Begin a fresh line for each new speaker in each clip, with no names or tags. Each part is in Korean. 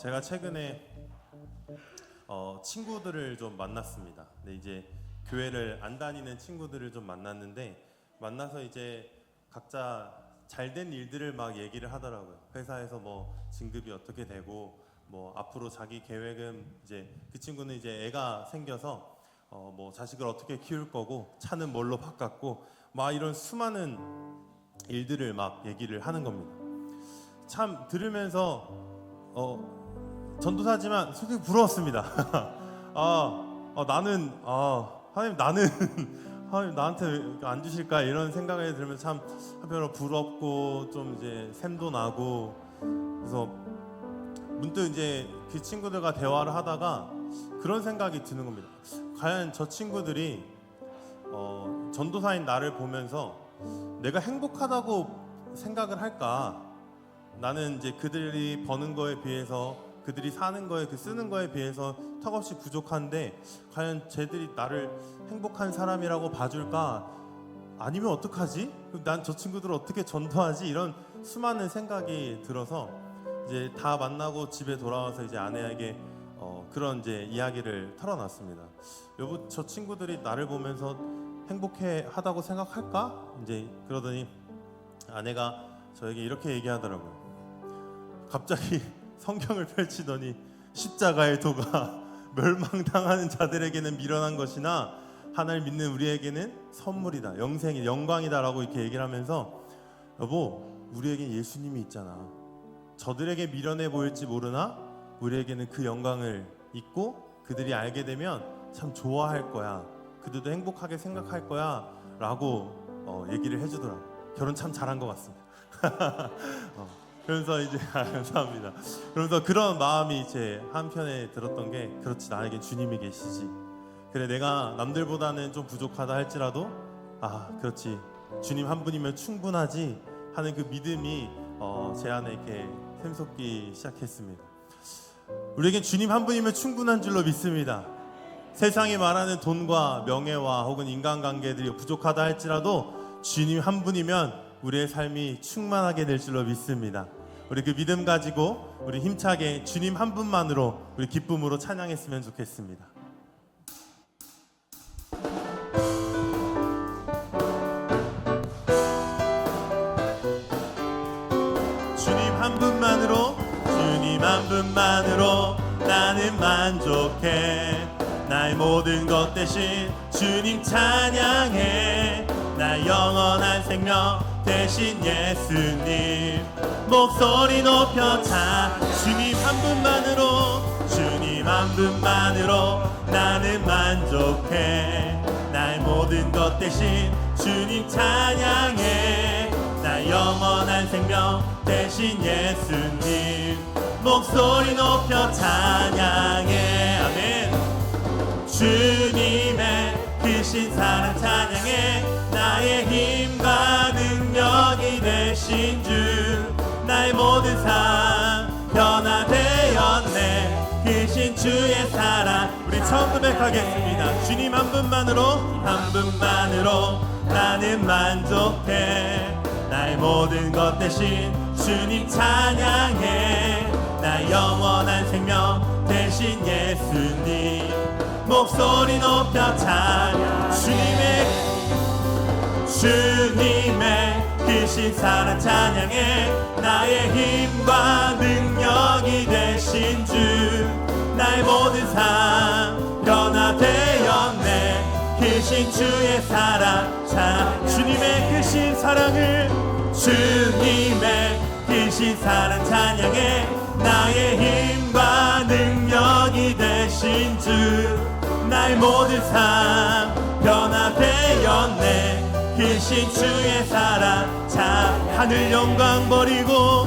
제가 최근에 친구들을 좀 만났습니다. 근데 이제 교회를 안 다니는 친구들을 좀 만났는데 만나서 이제 각자 잘된 일들을 막 얘기를 하더라고요. 회사에서 뭐 진급이 어떻게 되고 뭐 앞으로 자기 계획은 이제 그 친구는 이제 애가 생겨서 뭐 자식을 어떻게 키울 거고 차는 뭘로 바꿨고 막 이런 수많은 일들을 막 얘기를 하는 겁니다. 참 들으면서 전도사지만 솔직히 부러웠습니다. 나는 하나님 나는 하나님 나한테 왜 안 주실까 이런 생각이 들으면서 참 한편으로 부럽고 좀 이제 샘도 나고 그래서 문득 이제 그 친구들과 대화를 하다가 그런 생각이 드는 겁니다. 과연 저 친구들이 전도사인 나를 보면서 내가 행복하다고 생각을 할까? 나는 이제 그들이 버는 거에 비해서 그들이 사는 거에 쓰는 거에 비해서 턱없이 부족한데 과연 쟤들이 나를 행복한 사람이라고 봐줄까? 아니면 어떡하지? 난 저 친구들을 어떻게 전도하지? 이런 수많은 생각이 들어서 이제 다 만나고 집에 돌아와서 이제 아내에게 그런 이제 이야기를 털어놨습니다. 여보, 저 친구들이 나를 보면서 행복해 하다고 생각할까? 이제 그러더니 아내가 저에게 이렇게 얘기하더라고요. 갑자기 성경을 펼치더니 십자가의 도가 멸망당하는 자들에게는 미련한 것이나 하나님 믿는 우리에게는 선물이다, 영광이다라고 이렇게 얘기를 하면서 여보, 우리에겐 예수님이 있잖아. 저들에게 미련해 보일지 모르나 우리에게는 그 영광을 잊고 그들이 알게 되면 참 좋아할 거야. 그들도 행복하게 생각할 거야 라고 얘기를 해주더라고요. 결혼 참 잘한 것 같습니다. 그러면서 이제 감사합니다. 그러면서 그런 마음이 제 한편에 들었던 게 그렇지, 나에겐 주님이 계시지. 그래, 내가 남들보다는 좀 부족하다 할지라도 그렇지, 주님 한 분이면 충분하지 하는 그 믿음이 제 안에 이렇게 샘솟기 시작했습니다. 우리에겐 주님 한 분이면 충분한 줄로 믿습니다. 세상이 말하는 돈과 명예와 혹은 인간관계들이 부족하다 할지라도 주님 한 분이면 우리의 삶이 충만하게 될 줄로 믿습니다. 우리 그 믿음 가지고 우리 힘차게 주님 한 분만으로 우리 기쁨으로 찬양했으면 좋겠습니다. 주님 한 분만으로 나는 만족해. 나의 모든 것 대신 주님 찬양해. 나 영원한 생명 대신 예수님 목소리 높여 주님 한 분만으로 나는 만족해. 나의 모든 것 대신 주님 찬양해. 나 영원한 생명 대신 예수님 목소리 높여 찬양해. 아멘. 주님의 크신 사랑 찬양해. 나의 힘과 능력이 되신 주 나의 모든 삶 변화되었네. 크신 주의 사랑 우리 처음 고백하겠습니다. 주님 한 분만으로 나는 만족해. 나의 모든 것 대신 주님 찬양해. 나 영원한 생명 대신 예수님 목소리 높여 찬양. 주님의 크신 사랑 찬양해. 나의 힘과 능력이 되신 주 나의 모든 삶 변화되었네. 크신 주의 사랑 주님의 크신 사랑 찬양해. 나의 힘과 능력이 되신 주 나의 모든 삶 변화되었네. 크신 주의 사랑 하늘 영광 버리고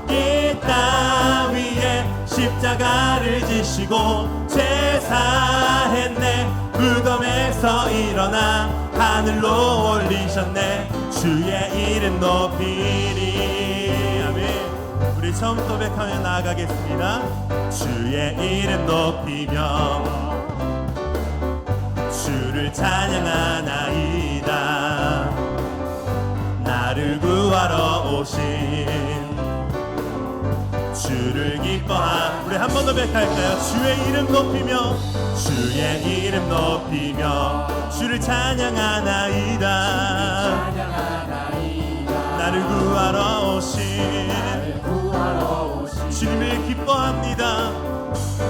이 땅 위에 십자가를 지시고 제사했네. 무덤에서 일어나 하늘로 올리셨네. 주의 이름 높이리. 아멘. 우리 처음 고백하며 나아가겠습니다. 주의 이름 높이며 주를 찬양하나이다. 나를 구하러 오신 주를 기뻐하. 우리 한 번 더 백할까요? 주의 이름 높이며 주의 이름 높이며 주를 찬양하나이다. 나를 구하러 오신 주님을 기뻐합니다.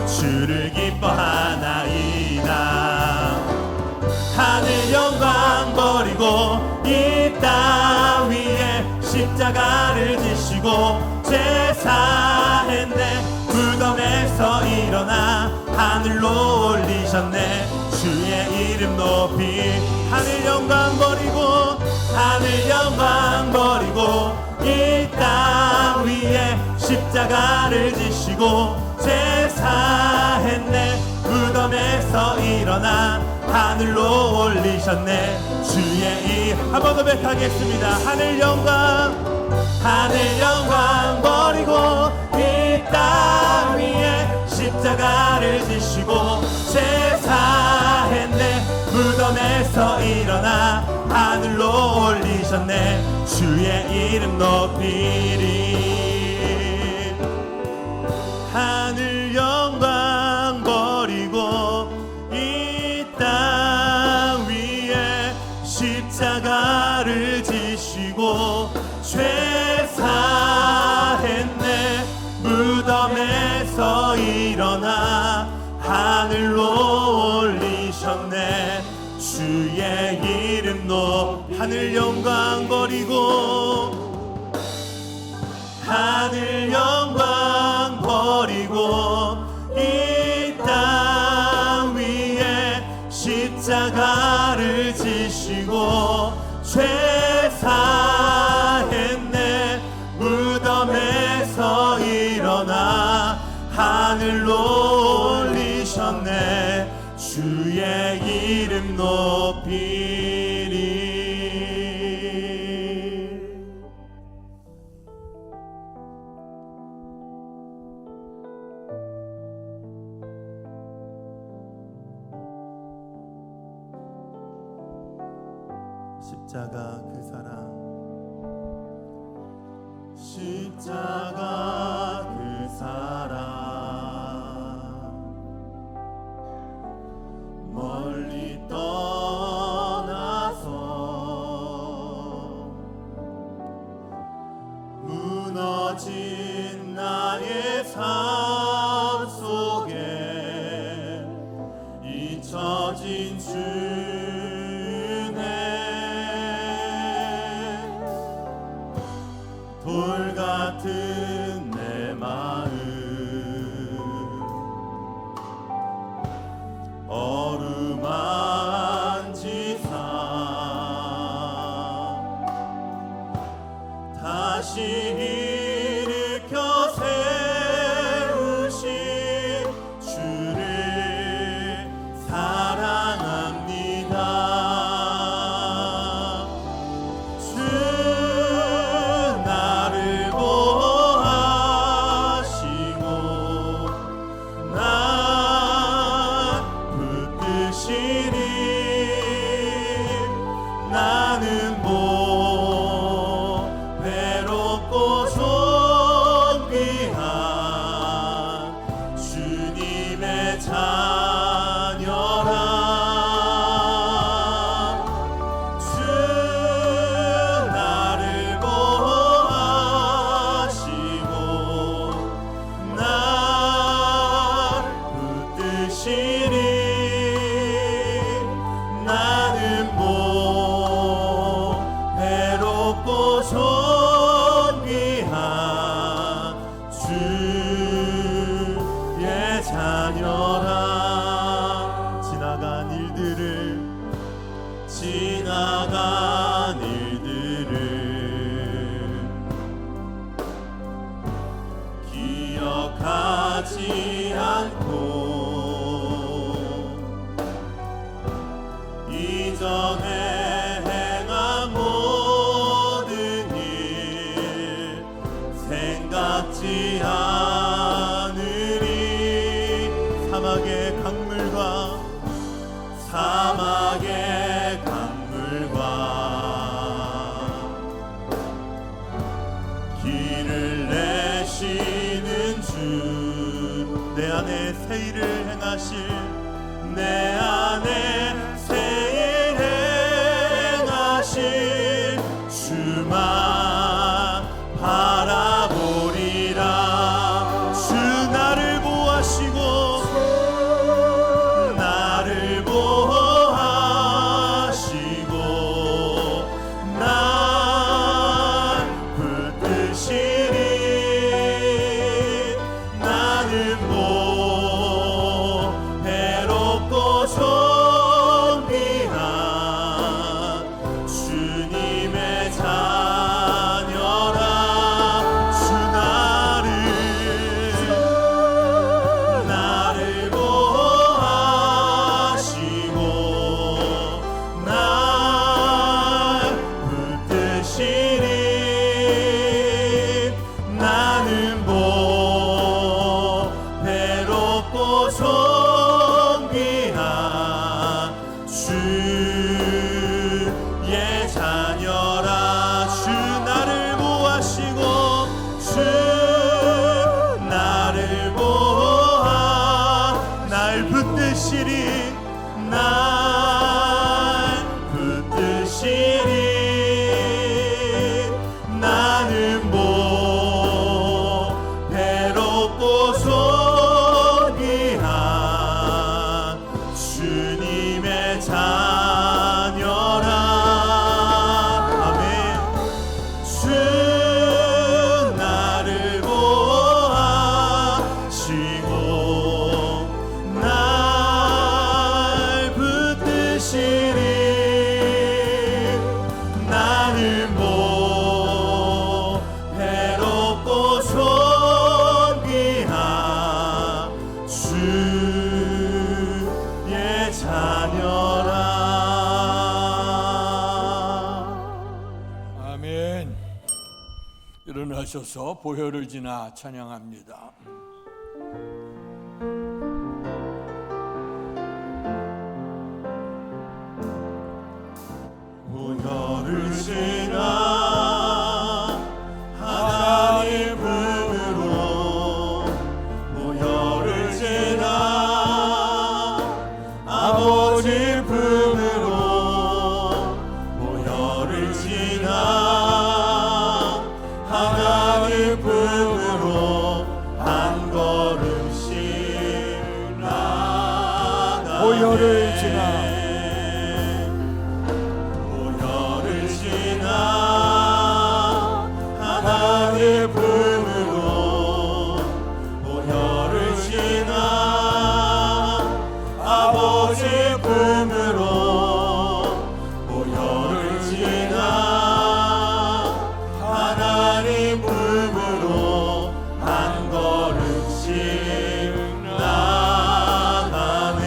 주를 기뻐하나이다. 하늘 영광 버리고 이 땅 위에 십자가를 지시고 제사했네. 무덤에서 일어나 하늘로 올리셨네. 주의 이름 높이 하늘 영광 버리고 하늘 영광 버리고 이 땅 위에 십자가를 지시고 제사했네. 무덤에서 일어나 하늘로 올리셨네. 주의 한 번 더 백하겠습니다. 하늘 영광 버리고 이 땅 위에 십자가를 지시고 제사했네. 무덤에서 일어나 하늘로 올리셨네. 주의 이름 높이리. 하늘 영광 버리고 이 땅 위에 십자가를 지시고 죄사했네. 무덤에서 일어나 하늘로 올리셨네. 주의 이름 높이 하늘 영광 버리고 하늘 영광 버리고 이 땅 위에 십자가를 지시고 죄사했네. 무덤에서 일어나 하늘로 올리셨네. 주의 이름 높이리. 십자가 그 사랑 십자가 그 사랑 멀리 떠나서 무너진 나의 삶 속에 잊혀진 주네. 돌 같은 내 마음 어루만지사 다시 일으켜 세우신 주를 사랑합니다. 주 나를 보호하시고 나 붙드시니 나는 외롭고 존귀한 주님의 자녀라. 주 나를 보호하시고 날 붙드시니 나는 일을 행하실 내 안에 새 일 행하실 주만 바라보리라. 주 나를 보호하시고 나를 보호하시고 날 붙드시리. 나는 괴롭고 존귀한 주님의 자녀라. 주 나를 보호하시고 날 붙드시리. 나는 괴롭고 존귀한 주의 자녀라. 주 나를 보호하시고 주 나를 보호하 날 붙드시리. 날 붙드시리. 나는 괴롭고 존귀한 주님의 자녀라. 아멘. 주 나를 보호하시고 날 붙드시리. 나는 괴롭고 존귀한 주의 자녀라.
아멘. 일어나셔서 보혈을 지나 찬양합니다.
보혈을 지나 하나님 품으로 보혈을 지나 아버지 품으로 보혈을 지나 하나님 품으로 한 걸음씩 나가네.
보혈을 지나
하나님 품으로 보혈을 지나 아버지 품으로 보혈을 지나 하나님 품으로 한 걸음씩 나가네.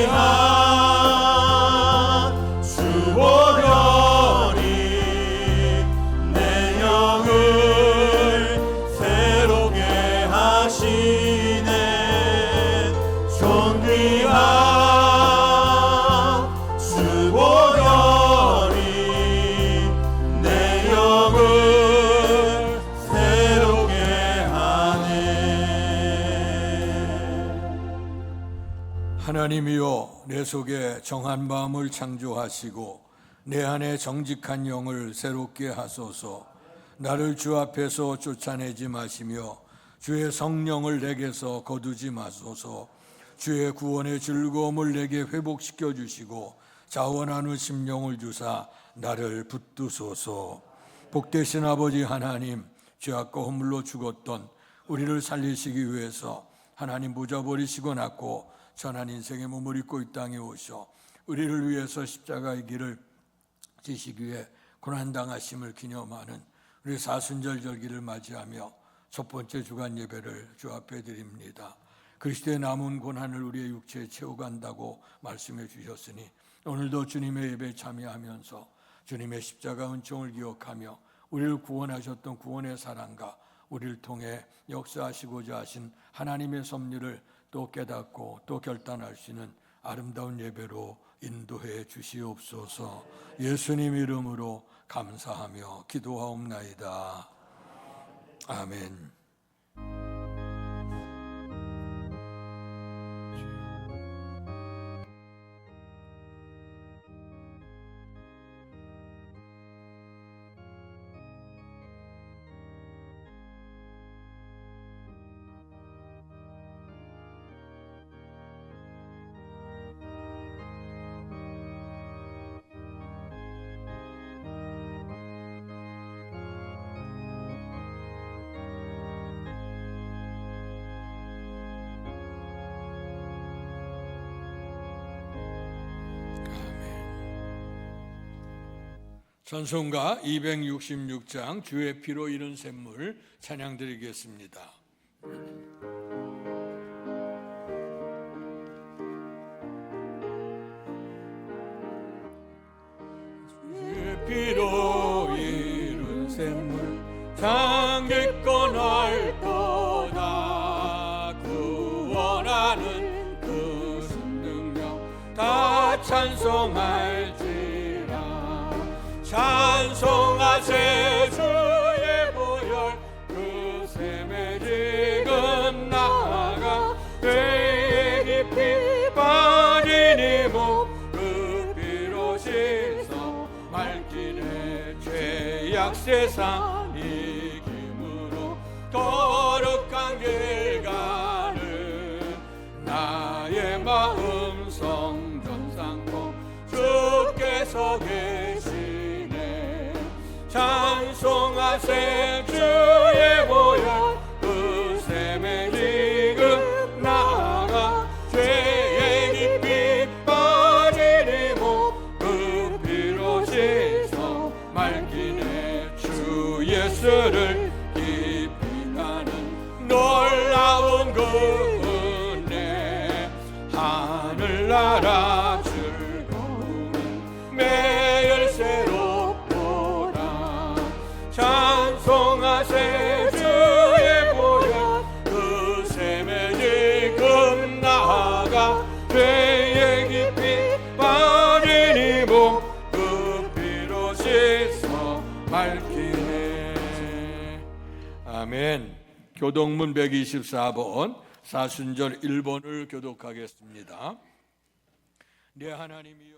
존귀한 주 보혈이 내 영을 새롭게 하시네. 존귀한 주 보혈이 내 영을 새롭게 하네.
하나님이여, 내 속에 정한 마음을 창조하시고 내 안에 정직한 영을 새롭게 하소서. 나를 주 앞에서 쫓아내지 마시며 주의 성령을 내게서 거두지 마소서. 주의 구원의 즐거움을 내게 회복시켜 주시고 자원하는 심령을 주사 나를 붙드소서. 복되신 아버지 하나님, 죄악과 허물로 죽었던 우리를 살리시기 위해서 하나님 보좌버리시고 낳고 전한 인생의 몸을 입고 이 땅에 오셔 우리를 위해서 십자가의 길을 지시기 위해 고난당하심을 기념하는 우리 사순절 절기를 맞이하며 첫 번째 주간 예배를 주 앞에 드립니다. 그리스도의 남은 고난을 우리의 육체에 채워간다고 말씀해 주셨으니 오늘도 주님의 예배에 참여하면서 주님의 십자가 은총을 기억하며 우리를 구원하셨던 구원의 사랑과 우리를 통해 역사하시고자 하신 하나님의 섭리를 또 깨닫고 또 결단할 수 있는 아름다운 예배로 인도해 주시옵소서. 예수님 이름으로 감사하며 기도하옵나이다. 아멘. 찬송가 266장 주의 피로 이룬 샘물 찬양 드리겠습니다. 주의 피로 이룬 샘물 장기권 할도다. 구원하는 그 능력 다 찬송할지라. 찬송하세 주의 보혈 그 샘에 지금 나아가 죄의 깊이 빠진 이몸그 피로 씻어 말길에 죄악 세상 이김으로 거룩한 길 가는 나의 마음 성전 삼고 주께서 계시네. 찬송하세 주의 보혈 그 샘에 지금 나아가 죄의 깊이 빠진 이몸그 피로 씻어 맑기네. 주 예수를 깊이 가는 놀라운 그 은혜 하늘나라 즐거움은 매일 새롭도다. 찬송하세 주의 보혈 그 샘에 지금 나아가 죄의 깊이 빠진 이몸 그 피로 씻어 맑히네. 아멘. 교동문 124번 사순절 1번을 교독하겠습니다. 내 하나님이여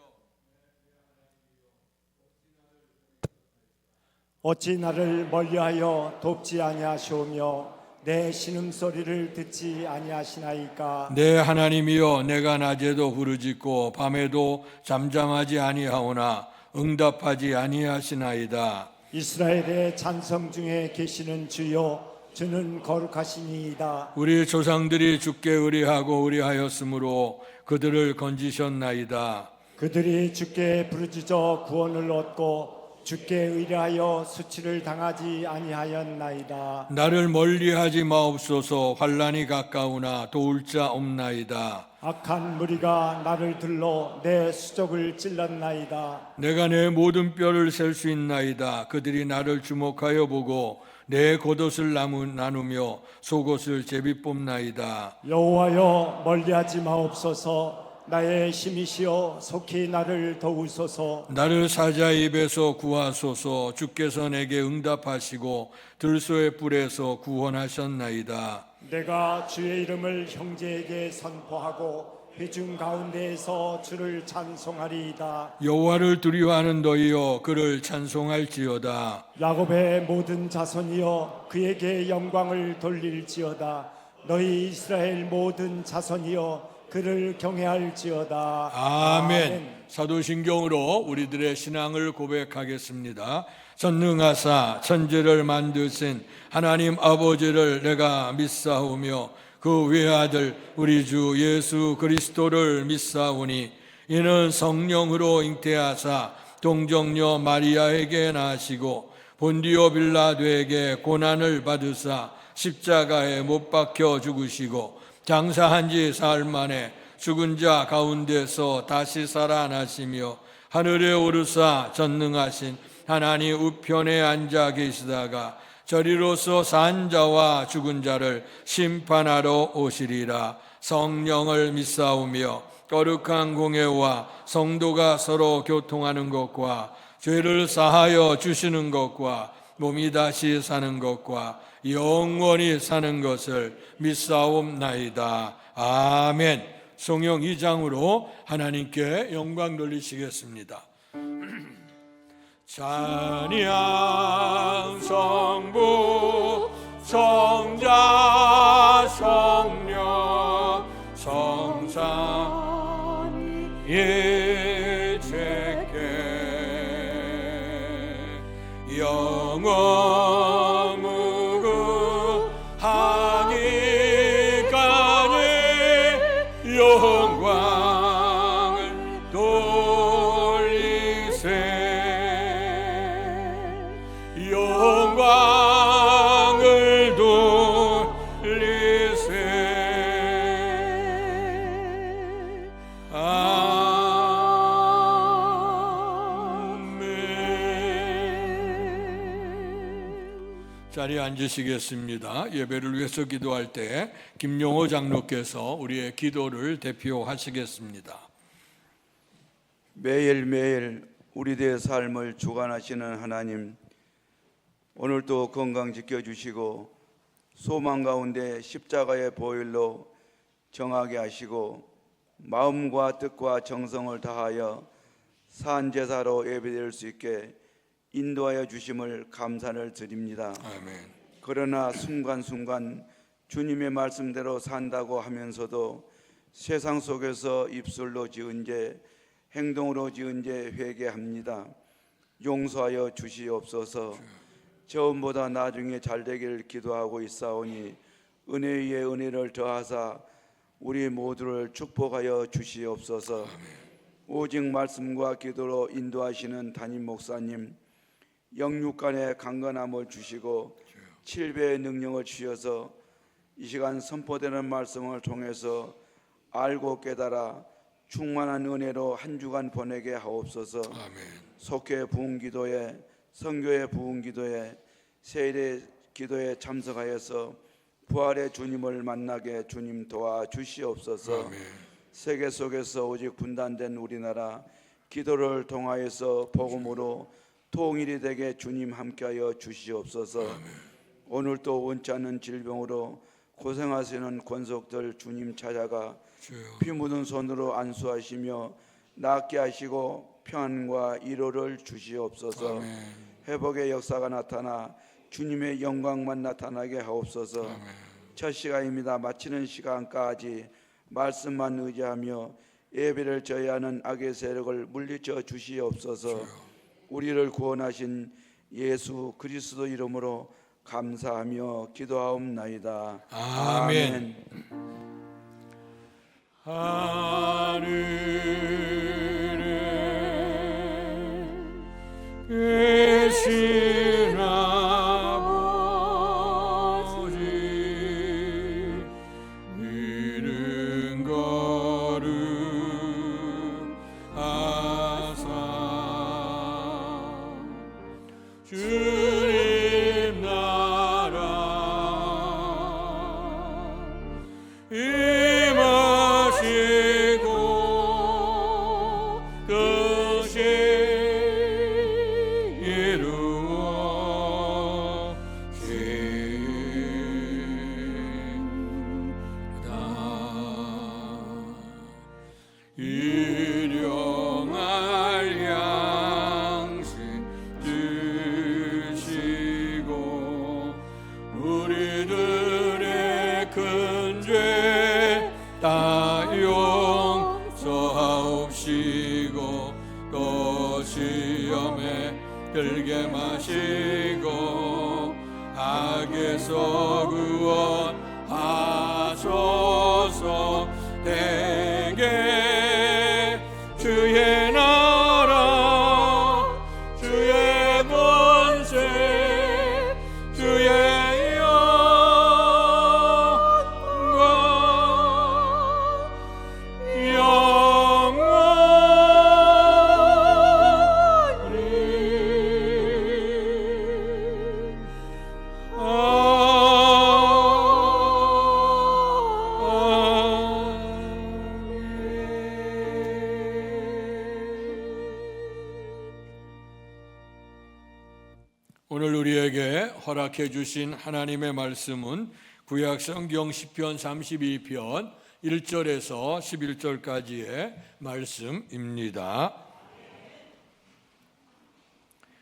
어찌 나를 멀리하여 돕지 아니하시오며 내 신음소리를 듣지 아니하시나이까.
내 하나님이여 내가 낮에도 부르짖고 밤에도 잠잠하지 아니하오나 응답하지 아니하시나이다.
이스라엘의 찬성 중에 계시는 주여 주는 거룩하시니이다.
우리 조상들이 주께 의뢰하고 의뢰하였으므로 그들을 건지셨나이다.
그들이 주께 부르짖어 구원을 얻고 주께 의뢰하여 수치를 당하지 아니하였나이다.
나를 멀리하지 마옵소서. 환난이 가까우나 도울 자 없나이다.
악한 무리가 나를 둘러 내 수족을 찔렀나이다.
내가 내 모든 뼈를 셀 수 있나이다. 그들이 나를 주목하여 보고 내 겉옷을 나누며 속옷을 제비 뽑나이다.
여호와여 멀리하지 마옵소서. 나의 힘이시여 속히 나를 도우소서.
나를 사자의 입에서 구하소서. 주께서 내게 응답하시고 들소의 뿔에서 구원하셨나이다.
내가 주의 이름을 형제에게 선포하고 회중 가운데에서 주를 찬송하리이다.
여호와를 두려워하는 너희여 그를 찬송할지어다.
야곱의 모든 자손이여 그에게 영광을 돌릴지어다. 너희 이스라엘 모든 자손이여 그를 경외할지어다.
아멘. 사도신경으로 우리들의 신앙을 고백하겠습니다. 전능하사 천지를 만드신 하나님 아버지를 내가 믿사오며 그 외아들 우리 주 예수 그리스도를 믿사오니 이는 성령으로 잉태하사 동정녀 마리아에게 나시고 본디오 빌라도에게 고난을 받으사 십자가에 못 박혀 죽으시고 장사한 지 사흘 만에 죽은 자 가운데서 다시 살아나시며 하늘에 오르사 전능하신 하나님 우편에 앉아 계시다가 저리로서 산 자와 죽은 자를 심판하러 오시리라. 성령을 믿사오며 거룩한 공회와 성도가 서로 교통하는 것과 죄를 사하여 주시는 것과 몸이 다시 사는 것과 영원히 사는 것을 믿사옵나이다. 아멘. 성령 2장으로 하나님께 영광 돌리시겠습니다. 찬양 성부 성자 성령 성삼 일체께 영원 무궁하기까지 영광을 돌리세. 자리에 앉으시겠습니다. 예배를 위해서 기도할 때 김용호 장로께서 우리의 기도를 대표하시겠습니다.
매일매일 우리들의 삶을 주관하시는 하나님, 오늘도 건강 지켜주시고 소망 가운데 십자가의 보혈로 정하게 하시고 마음과 뜻과 정성을 다하여 산제사로 예배드릴 수 있게 인도하여 주심을 감사를 드립니다.
아멘.
그러나 순간순간 주님의 말씀대로 산다고 하면서도 세상 속에서 입술로 지은 죄, 행동으로 지은 죄 회개합니다. 용서하여 주시옵소서. 처음보다 나중에 잘되기를 기도하고 있사오니 은혜 위에 은혜를 더하사 우리 모두를 축복하여 주시옵소서. 오직 말씀과 기도로 인도하시는 담임 목사님, 영육간의 강건함을 주시고 7배의 능력을 주셔서 이 시간 선포되는 말씀을 통해서 알고 깨달아 충만한 은혜로 한 주간 보내게 하옵소서.
아멘.
속회 부흥 기도에, 선교의 부흥 기도에, 세일의 기도에 참석하여서 부활의 주님을 만나게 주님 도와 주시옵소서.
아멘.
세계 속에서 오직 분단된 우리나라, 기도를 통하여서 복음으로 통일이 되게 주님 함께하여 주시옵소서. 오늘 또 원치 않는 질병으로 고생하시는 권속들 주님 찾아가 피 묻은 손으로 안수하시며 낫게 하시고 평안과 위로를 주시옵소서.
아멘.
회복의 역사가 나타나 주님의 영광만 나타나게 하옵소서.
아멘.
첫 시간입니다. 마치는 시간까지 말씀만 의지하며 예배를 저해하는 악의 세력을 물리쳐 주시옵소서. 우리를 구원하신 예수 그리스도 이름으로 감사하며 기도하옵나이다.
아멘. 하늘에 계신 아버지, 이른 거룩하사 주님 나라 임하시고 뜻이 이루어진다. 일용할 양식 주시고 우리들의 큰 죄 다 용서하옵시고 또 시험에 들게 마시고 악에서 구원하소서. 대개 주의 나라 주의 권세 주의 오늘 우리에게 허락해 주신 하나님의 말씀은 구약성경 시편 32편 1절에서 11절까지의 말씀입니다.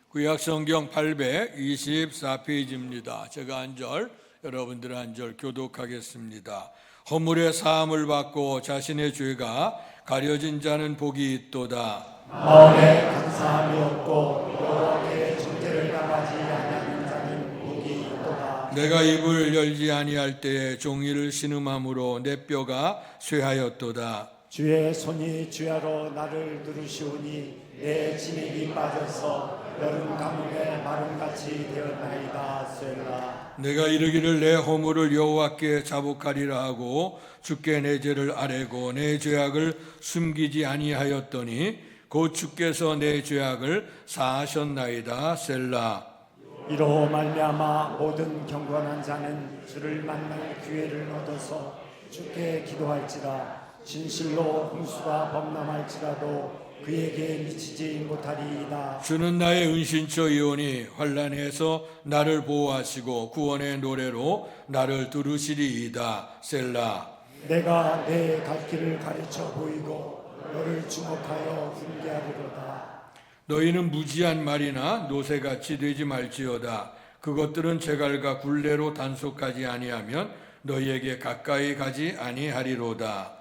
구약성경 824페이지입니다. 제가 한 절, 여러분들 한 절 교독하겠습니다. 허물의 사함을 받고 자신의 죄가 가려진 자는 복이 있도다.
마음에 감사함이 없고 여호와께 중죄를 당하지 아니하는 자는 복이 있도다.
내가 입을 열지 아니할 때에 종이를 신음함으로 내 뼈가 쇠하였도다.
주의 손이 주야로 나를 누르시오니 내 진액이 빠져서 여름 가뭄에 마름같이 되었나이다. 셀라.
내가 이르기를 내 허물을 여호와께 자복하리라 하고 주께 내 죄를 아뢰고 내 죄악을 숨기지 아니하였더니 곧 주께서 내 죄악을 사하셨나이다. 셀라.
이로 말미암아 모든 경건한 자는 주를 만날 기회를 얻어서 주께 기도할지라. 진실로 홍수가 범람할지라도 그에게 미치지 못하리이다.
주는 나의 은신처이오니 환난에서 나를 보호하시고 구원의 노래로 나를 두르시리이다. 셀라.
내가 내 갈 길을 가르쳐 보이고 너를 주목하여 훈계하리로다.
너희는 무지한 말이나 노새같이 되지 말지어다. 그것들은 제갈과 굴레로 단속하지 아니하면 너희에게 가까이 가지 아니하리로다.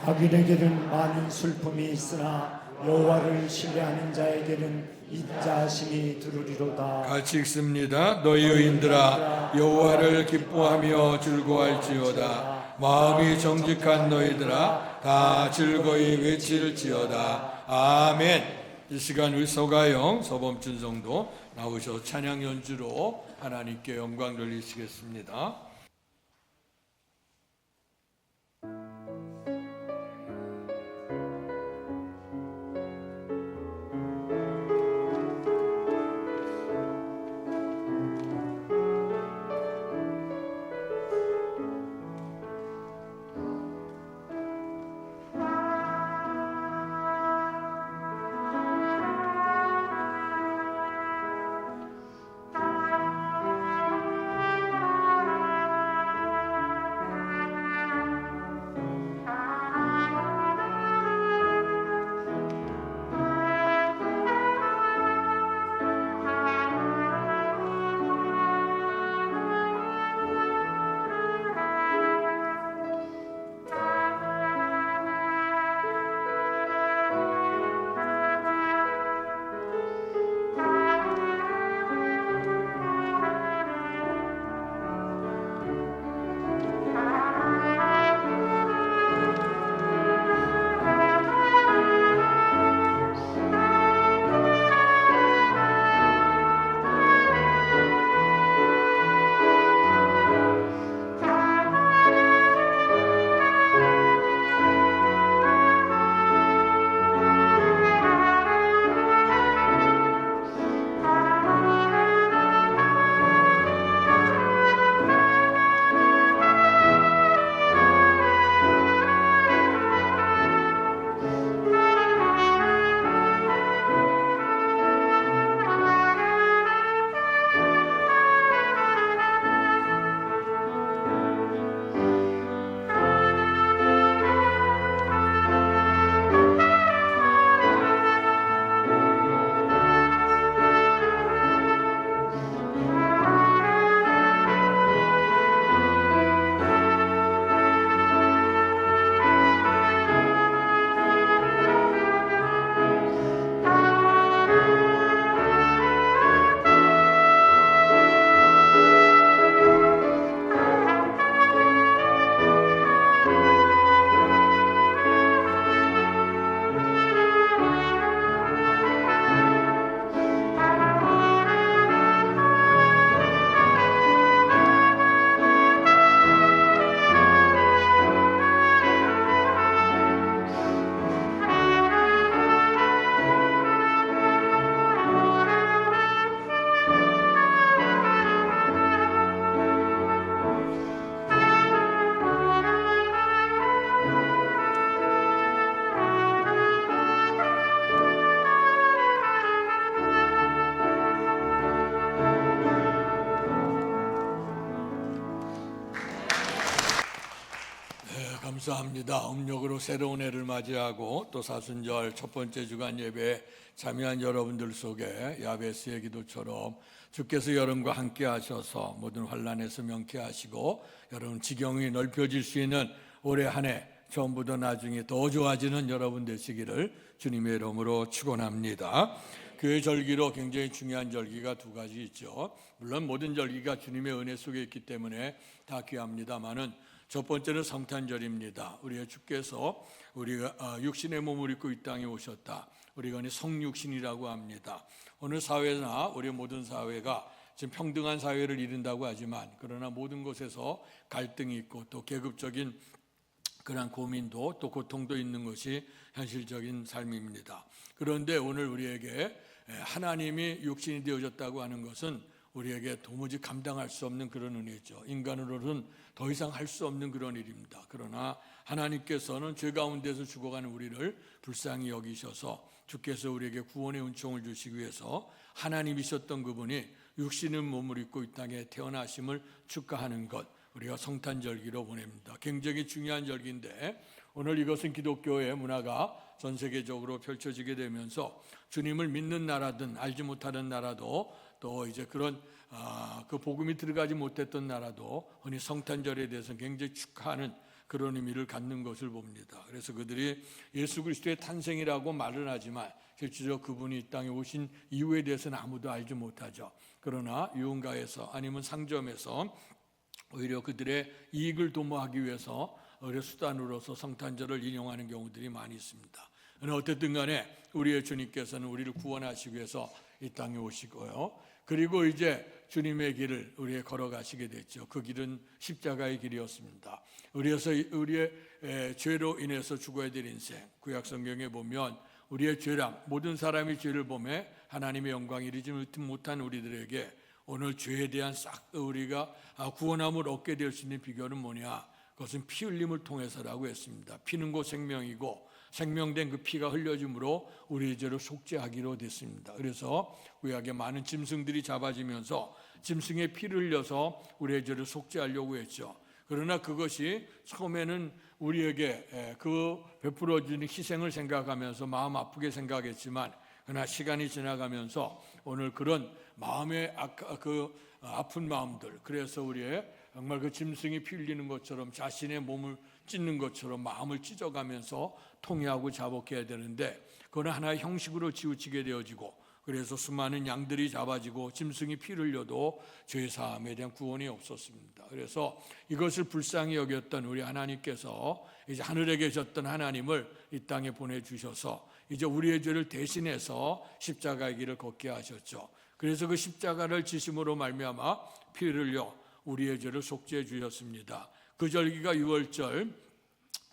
악인에게는 많은 슬픔이 있으나 여호와를 신뢰하는 자에게는 인자하심이 두루리로다.
같이 읽습니다. 너희 의인들아 여호와를 기뻐하며 즐거워할지어다. 마음이 정직한 너희들아 다 즐거이 외칠지어다. 아멘. 이 시간 우리 서가영 서범준 성도 나오셔서 찬양 연주로 하나님께 영광 돌리시겠습니다. 감사합니다. 음력으로 새로운 해를 맞이하고 또 사순절 첫 번째 주간 예배에 참여한 여러분들 속에 야베스의 기도처럼 주께서 여러분과 함께 하셔서 모든 환난에서 명쾌하시고 여러분 지경이 넓혀질 수 있는 올해 한 해 처음부터 나중에 더 좋아지는 여러분 되시기를 주님의 이름으로 축원합니다. 교회 절기로 굉장히 중요한 절기가 두 가지 있죠. 물론 모든 절기가 주님의 은혜 속에 있기 때문에 다 귀합니다마는 첫 번째는 성탄절입니다. 우리의 주께서 우리가 육신의 몸을 입고 이 땅에 오셨다. 우리가 성육신이라고 합니다. 어느 사회나 우리 모든 사회가 지금 평등한 사회를 이룬다고 하지만 그러나 모든 곳에서 갈등이 있고 또 계급적인 그런 고민도 또 고통도 있는 것이 현실적인 삶입니다. 그런데 오늘 우리에게 하나님이 육신이 되어졌다고 하는 것은 우리에게 도무지 감당할 수 없는 그런 은혜죠. 인간으로는 더 이상 할 수 없는 그런 일입니다. 그러나 하나님께서는 죄 가운데서 죽어가는 우리를 불쌍히 여기셔서 주께서 우리에게 구원의 은총을 주시기 위해서 하나님이셨던 그분이 육신의 몸을 입고 이 땅에 태어나심을 축하하는 것, 우리가 성탄절기로 보냅니다. 굉장히 중요한 절기인데 오늘 이것은 기독교의 문화가 전 세계적으로 펼쳐지게 되면서 주님을 믿는 나라든 알지 못하는 나라도 또 이제 그런 그 복음이 들어가지 못했던 나라도 흔히 성탄절에 대해서 굉장히 축하하는 그런 의미를 갖는 것을 봅니다. 그래서 그들이 예수 그리스도의 탄생이라고 말은 하지만 실제로 그분이 이 땅에 오신 이유에 대해서는 아무도 알지 못하죠. 그러나 유흥가에서 아니면 상점에서 오히려 그들의 이익을 도모하기 위해서 의뢰 수단으로서 성탄절을 인용하는 경우들이 많이 있습니다. 어쨌든 간에 우리의 주님께서는 우리를 구원하시기 위해서 이 땅에 오시고요. 그리고 이제 주님의 길을 우리에 걸어가시게 됐죠. 그 길은 십자가의 길이었습니다. 우리의 죄로 인해서 죽어야 될 인생, 구약 성경에 보면 우리의 죄랑 모든 사람이 죄를 범해 하나님의 영광 이르지 못한 우리들에게 오늘 죄에 대한 우리가 구원함을 얻게 될 수 있는 비결은 뭐냐? 그것은 피 흘림을 통해서라고 했습니다. 피는 곧 생명이고 생명된 그 피가 흘려짐으로 우리의 죄를 속죄하기로 됐습니다. 그래서 구약에 많은 짐승들이 잡아지면서 짐승의 피를 흘려서 우리의 죄를 속죄하려고 했죠. 그러나 그것이 처음에는 우리에게 그 베풀어주는 희생을 생각하면서 마음 아프게 생각했지만 그러나 시간이 지나가면서 오늘 그런 마음의 아픈 마음들, 그래서 우리의 정말 그 짐승이 피 흘리는 것처럼 자신의 몸을 찢는 것처럼 마음을 찢어가면서 통회하고 자복해야 되는데 그건 하나의 형식으로 치우치게 되어지고 그래서 수많은 양들이 잡아지고 짐승이 피를 흘려도 죄사함에 대한 구원이 없었습니다. 그래서 이것을 불쌍히 여겼던 우리 하나님께서 이제 하늘에 계셨던 하나님을 이 땅에 보내주셔서 이제 우리의 죄를 대신해서 십자가의 길을 걷게 하셨죠. 그래서 그 십자가를 지심으로 말미암아 피를 흘려 우리의 죄를 속죄해 주셨습니다. 그 절기가 6월절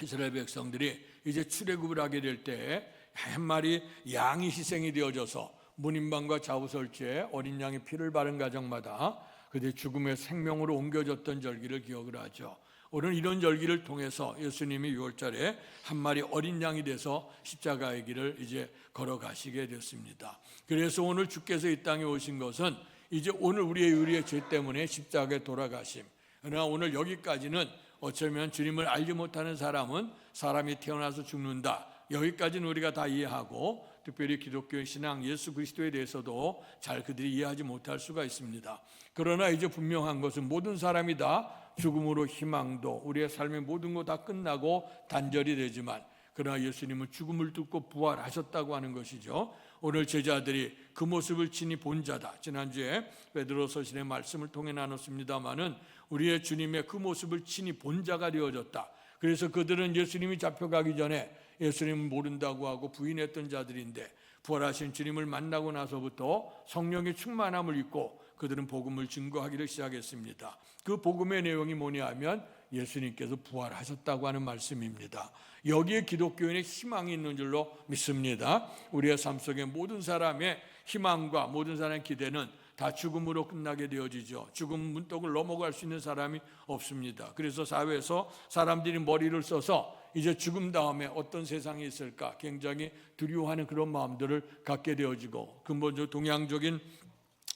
이스라엘 백성들이 이제 출애굽을 하게 될 때 한 마리 양이 희생이 되어져서 문인방과 자우설주에 어린 양의 피를 바른 가정마다 그들의 죽음의 생명으로 옮겨졌던 절기를 기억을 하죠. 오늘 이런 절기를 통해서 예수님이 6월절에 한 마리 어린 양이 돼서 십자가의 길을 이제 걸어가시게 됐습니다. 그래서 오늘 주께서 이 땅에 오신 것은 이제 오늘 우리의 죄 때문에 십자가에 돌아가심. 그러나 오늘 여기까지는 어쩌면 주님을 알지 못하는 사람은 사람이 태어나서 죽는다. 여기까지는 우리가 다 이해하고 특별히 기독교의 신앙 예수 그리스도에 대해서도 잘 그들이 이해하지 못할 수가 있습니다. 그러나 이제 분명한 것은 모든 사람이 다 죽음으로 희망도 우리의 삶의 모든 거 다 끝나고 단절이 되지만 그러나 예수님은 죽음을 뚫고 부활하셨다고 하는 것이죠. 오늘 제자들이 그 모습을 친히 본 자다. 지난주에 베드로서신의 말씀을 통해 나눴습니다마는 우리의 주님의 그 모습을 친히 본 자가 되어졌다. 그래서 그들은 예수님이 잡혀가기 전에 예수님을 모른다고 하고 부인했던 자들인데 부활하신 주님을 만나고 나서부터 성령의 충만함을 입고 그들은 복음을 증거하기를 시작했습니다. 그 복음의 내용이 뭐냐 하면 예수님께서 부활하셨다고 하는 말씀입니다. 여기에 기독교인의 희망이 있는 줄로 믿습니다. 우리의 삶 속에 모든 사람의 희망과 모든 사람의 기대는 다 죽음으로 끝나게 되어지죠. 죽음 문턱을 넘어갈 수 있는 사람이 없습니다. 그래서 사회에서 사람들이 머리를 써서 이제 죽음 다음에 어떤 세상이 있을까 굉장히 두려워하는 그런 마음들을 갖게 되어지고 근본적으로 동양적인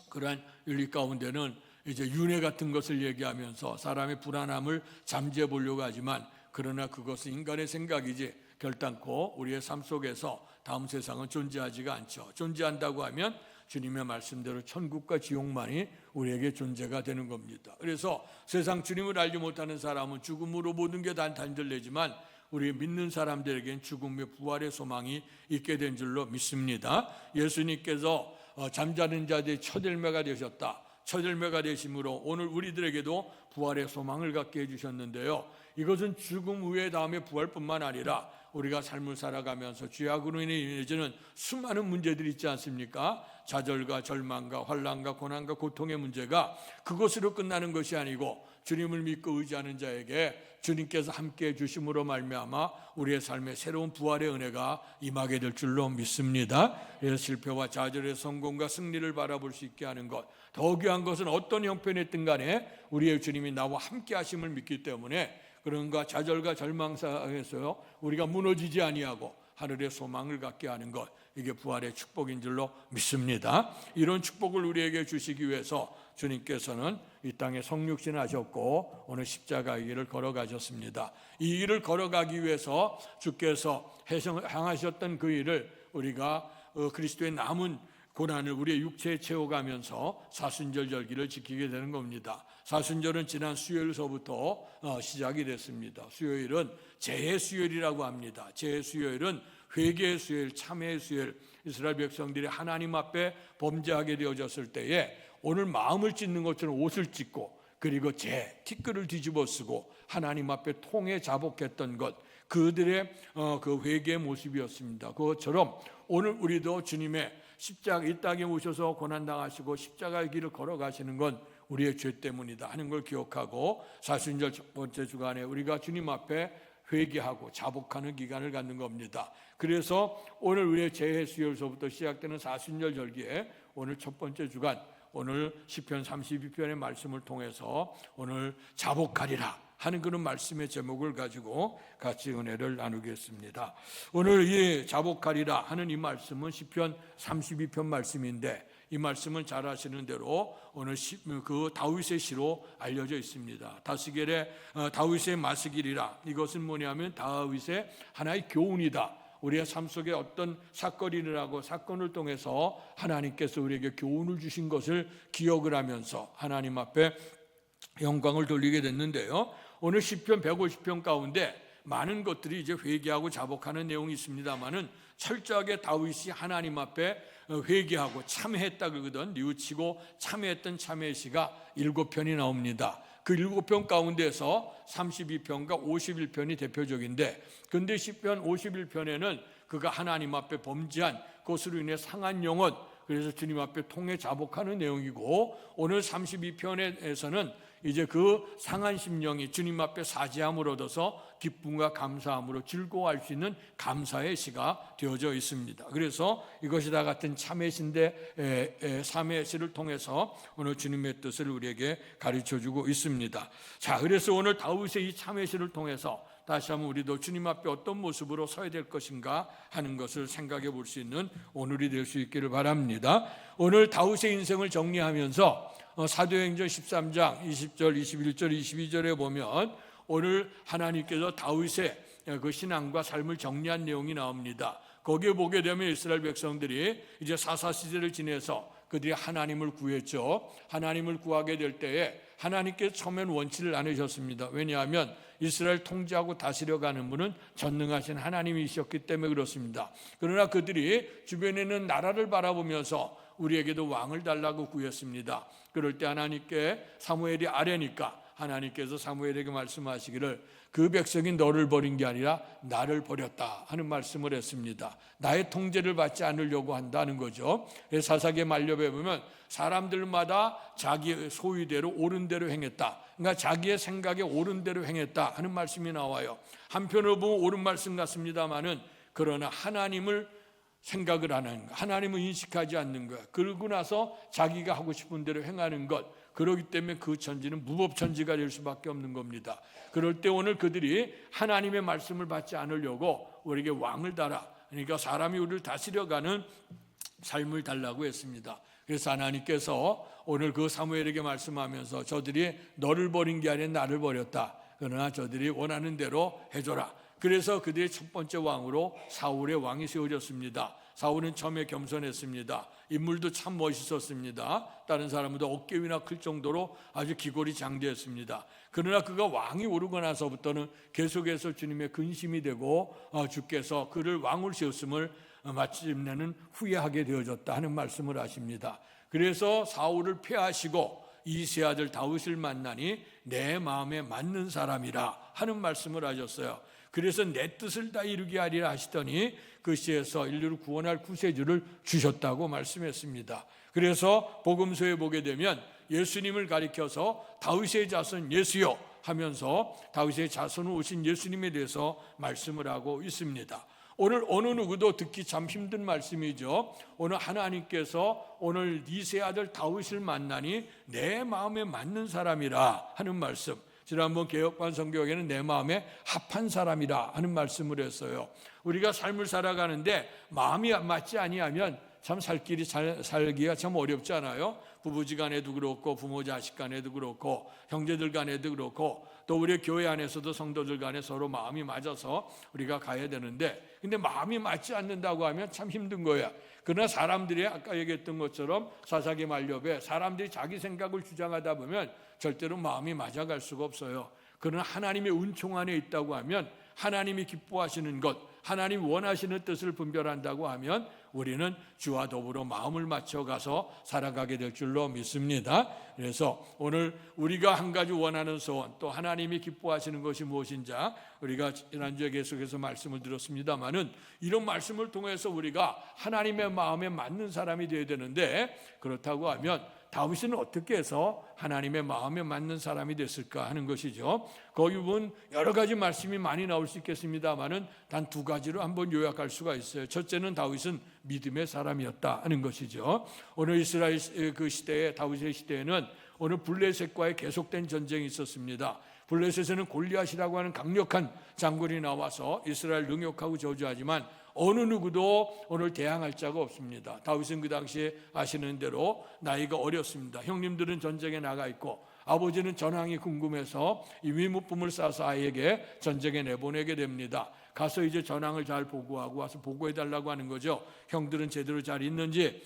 그러한 윤리 가운데는 이제 윤회 같은 것을 얘기하면서 사람의 불안함을 잠재해 보려고 하지만 그러나 그것은 인간의 생각이지 결단코 우리의 삶 속에서 다음 세상은 존재하지가 않죠. 존재한다고 하면 주님의 말씀대로 천국과 지옥만이 우리에게 존재가 되는 겁니다. 그래서 세상 주님을 알지 못하는 사람은 죽음으로 모든 게 다 단절되지만 우리 믿는 사람들에겐 죽음의 부활의 소망이 있게 된 줄로 믿습니다. 예수님께서 잠자는 자들의 첫 열매가 되셨다. 첫 열매가 되심으로 오늘 우리들에게도 부활의 소망을 갖게 해주셨는데요. 이것은 죽음 후에 다음에 부활뿐만 아니라 우리가 삶을 살아가면서 죄악으로 인해지는 수많은 문제들이 있지 않습니까? 좌절과 절망과 환난과 고난과 고통의 문제가 그것으로 끝나는 것이 아니고 주님을 믿고 의지하는 자에게 주님께서 함께해 주심으로 말미암아 우리의 삶에 새로운 부활의 은혜가 임하게 될 줄로 믿습니다. 그래서 실패와 좌절의 성공과 승리를 바라볼 수 있게 하는 것, 더 귀한 것은 어떤 형편이든 간에 우리의 주님이 나와 함께 하심을 믿기 때문에 그런가 좌절과 절망상에서 우리가 무너지지 아니하고 하늘의 소망을 갖게 하는 것, 이게 부활의 축복인 줄로 믿습니다. 이런 축복을 우리에게 주시기 위해서 주님께서는 이 땅에 성육신하셨고 오늘 십자가의 길을 걸어가셨습니다. 이 길을 걸어가기 위해서 주께서 향하셨던 그 일을 우리가 그리스도의 남은 고난을 우리의 육체에 채워가면서 사순절 절기를 지키게 되는 겁니다. 사순절은 지난 수요일서부터 시작이 됐습니다. 수요일은 재해수요일이라고 합니다. 재해수요일은 회개의 수요일, 참회의 수요일, 이스라엘 백성들이 하나님 앞에 범죄하게 되어졌을 때에 오늘 마음을 찢는 것처럼 옷을 찢고 그리고 티끌을 뒤집어 쓰고 하나님 앞에 통에 자복했던 것, 그들의 그 회개의 모습이었습니다. 그것처럼 오늘 우리도 주님의 십자가 이 땅에 오셔서 고난당하시고 십자가의 길을 걸어가시는 건 우리의 죄 때문이다 하는 걸 기억하고 사순절 첫 번째 주간에 우리가 주님 앞에 회개하고 자복하는 기간을 갖는 겁니다. 그래서 오늘 우리의 재해수요일서부터 시작되는 사순절 절기에 오늘 첫 번째 주간, 오늘 시편 32편의 말씀을 통해서 오늘 자복하리라 하는 그런 말씀의 제목을 가지고 같이 은혜를 나누겠습니다. 오늘 이 자복하리라 하는 이 말씀은 시편 32편 말씀인데 이 말씀은 잘 아시는 대로 오늘 그 다윗의 시로 알려져 있습니다. 다시겔의 다윗의 마스길이라, 이것은 뭐냐면 다윗의 하나의 교훈이다. 우리의 삶 속에 어떤 사건이라고 사건을 통해서 하나님께서 우리에게 교훈을 주신 것을 기억을 하면서 하나님 앞에 영광을 돌리게 됐는데요. 오늘 시편 150편 가운데 많은 것들이 이제 회개하고 자복하는 내용이 있습니다만은 철저하게 다윗이 하나님 앞에 회개하고 참회했다 그러거든. 뉘우치고 참회했던 참회시가 7편이 나옵니다. 그 7편 가운데서 32편과 51편이 대표적인데, 근데 시편 51편에는 그가 하나님 앞에 범죄한 것으로 인해 상한 영혼, 그래서 주님 앞에 통해 자복하는 내용이고, 오늘 32편에서는 이제 그 상한 심령이 주님 앞에 사죄함을 얻어서 기쁨과 감사함으로 즐거워할 수 있는 감사의 시가 되어져 있습니다. 그래서 이것이 다 같은 참회시인데 참회시를 통해서 오늘 주님의 뜻을 우리에게 가르쳐주고 있습니다. 자, 그래서 오늘 다윗의 이 참회시를 통해서 다시 한번 우리도 주님 앞에 어떤 모습으로 서야 될 것인가 하는 것을 생각해 볼 수 있는 오늘이 될 수 있기를 바랍니다. 오늘 다윗의 인생을 정리하면서 사도행전 13장 20절, 21절, 22절에 보면 오늘 하나님께서 다윗의 그 신앙과 삶을 정리한 내용이 나옵니다. 거기에 보게 되면 이스라엘 백성들이 이제 사사 시대를 지내서 그들이 하나님을 구했죠. 하나님을 구하게 될 때에 하나님께서 처음엔 원치를 않으셨습니다. 왜냐하면 이스라엘 통치하고 다스려가는 분은 전능하신 하나님이셨기 때문에 그렇습니다. 그러나 그들이 주변에 있는 나라를 바라보면서 우리에게도 왕을 달라고 구했습니다. 그럴 때 하나님께 사무엘이 아래니까 하나님께서 사무엘에게 말씀하시기를 그 백성이 너를 버린 게 아니라 나를 버렸다 하는 말씀을 했습니다. 나의 통제를 받지 않으려고 한다는 거죠. 사사기에 말려배 보면 사람들마다 자기 소유대로 옳은 대로 행했다. 그러니까 자기의 생각에 옳은 대로 행했다 하는 말씀이 나와요. 한편으로 보면 옳은 말씀 같습니다만은 그러나 하나님을 생각을 안 하는 것, 하나님을 인식하지 않는 것, 그러고 나서 자기가 하고 싶은 대로 행하는 것, 그렇기 때문에 그 천지는 무법천지가 될 수밖에 없는 겁니다. 그럴 때 오늘 그들이 하나님의 말씀을 받지 않으려고 우리에게 왕을 달아, 그러니까 사람이 우리를 다스려가는 삶을 달라고 했습니다. 그래서 하나님께서 오늘 그 사무엘에게 말씀하면서 저들이 너를 버린 게 아니라 나를 버렸다. 그러나 저들이 원하는 대로 해줘라. 그래서 그들의 첫 번째 왕으로 사울의 왕이 세워졌습니다. 사울은 처음에 겸손했습니다. 인물도 참 멋있었습니다. 다른 사람보다 어깨 위나 클 정도로 아주 기골이 장대했습니다. 그러나 그가 왕이 오르고 나서부터는 계속해서 주님의 근심이 되고 주께서 그를 왕으로 세웠음을 마침내는 후회하게 되어졌다 하는 말씀을 하십니다. 그래서 사울을 폐하시고 이세 아들 다윗을 만나니 내 마음에 맞는 사람이라 하는 말씀을 하셨어요. 그래서 내 뜻을 다 이루게 하리라 하시더니 그 시에서 인류를 구원할 구세주를 주셨다고 말씀했습니다. 그래서 복음서에 보게 되면 예수님을 가리켜서 다윗의 자손 예수여 하면서 다윗의 자손으로 오신 예수님에 대해서 말씀을 하고 있습니다. 오늘 어느 누구도 듣기 참 힘든 말씀이죠. 오늘 하나님께서 오늘 이세 아들 다윗을 만나니 내 마음에 맞는 사람이라 하는 말씀. 지난번 개혁반 성경에는 내 마음에 합한 사람이라 하는 말씀을 했어요. 우리가 삶을 살아가는데 마음이 맞지 아니하면 참 살기가 참 어렵잖아요. 부부지간에도 그렇고 부모 자식 간에도 그렇고 형제들 간에도 그렇고 또 우리 교회 안에서도 성도들 간에 서로 마음이 맞아서 우리가 가야 되는데, 근데 마음이 맞지 않는다고 하면 참 힘든 거야. 그러나 사람들이 아까 얘기했던 것처럼 사사기 만렵에 사람들이 자기 생각을 주장하다 보면 절대로 마음이 맞아갈 수가 없어요. 그러나 하나님의 은총 안에 있다고 하면, 하나님이 기뻐하시는 것, 하나님 원하시는 뜻을 분별한다고 하면 우리는 주와 더불어 마음을 맞춰가서 살아가게 될 줄로 믿습니다. 그래서 오늘 우리가 한 가지 원하는 소원, 또 하나님이 기뻐하시는 것이 무엇인지 우리가 지난주에 계속해서 말씀을 들었습니다마는, 이런 말씀을 통해서 우리가 하나님의 마음에 맞는 사람이 되어야 되는데, 그렇다고 하면 다윗은 어떻게 해서 하나님의 마음에 맞는 사람이 됐을까 하는 것이죠. 거기 보면 여러 가지 말씀이 많이 나올 수 있겠습니다마는 단 두 가지로 한번 요약할 수가 있어요. 첫째는 다윗은 믿음의 사람이었다 하는 것이죠. 오늘 이스라엘 그 시대에, 다윗의 시대에는 오늘 블레셋과의 계속된 전쟁이 있었습니다. 블레셋에는 골리앗이라고 하는 강력한 장군이 나와서 이스라엘 능욕하고 저주하지만 어느 누구도 오늘 대항할 자가 없습니다. 다윗은 그 당시에 아시는 대로 나이가 어렸습니다. 형님들은 전쟁에 나가 있고 아버지는 전황이 궁금해서 이 위무품을 싸서 아이에게 전쟁에 내보내게 됩니다. 가서 이제 전황을 잘 보고하고 와서 보고해달라고 하는 거죠. 형들은 제대로 잘 있는지,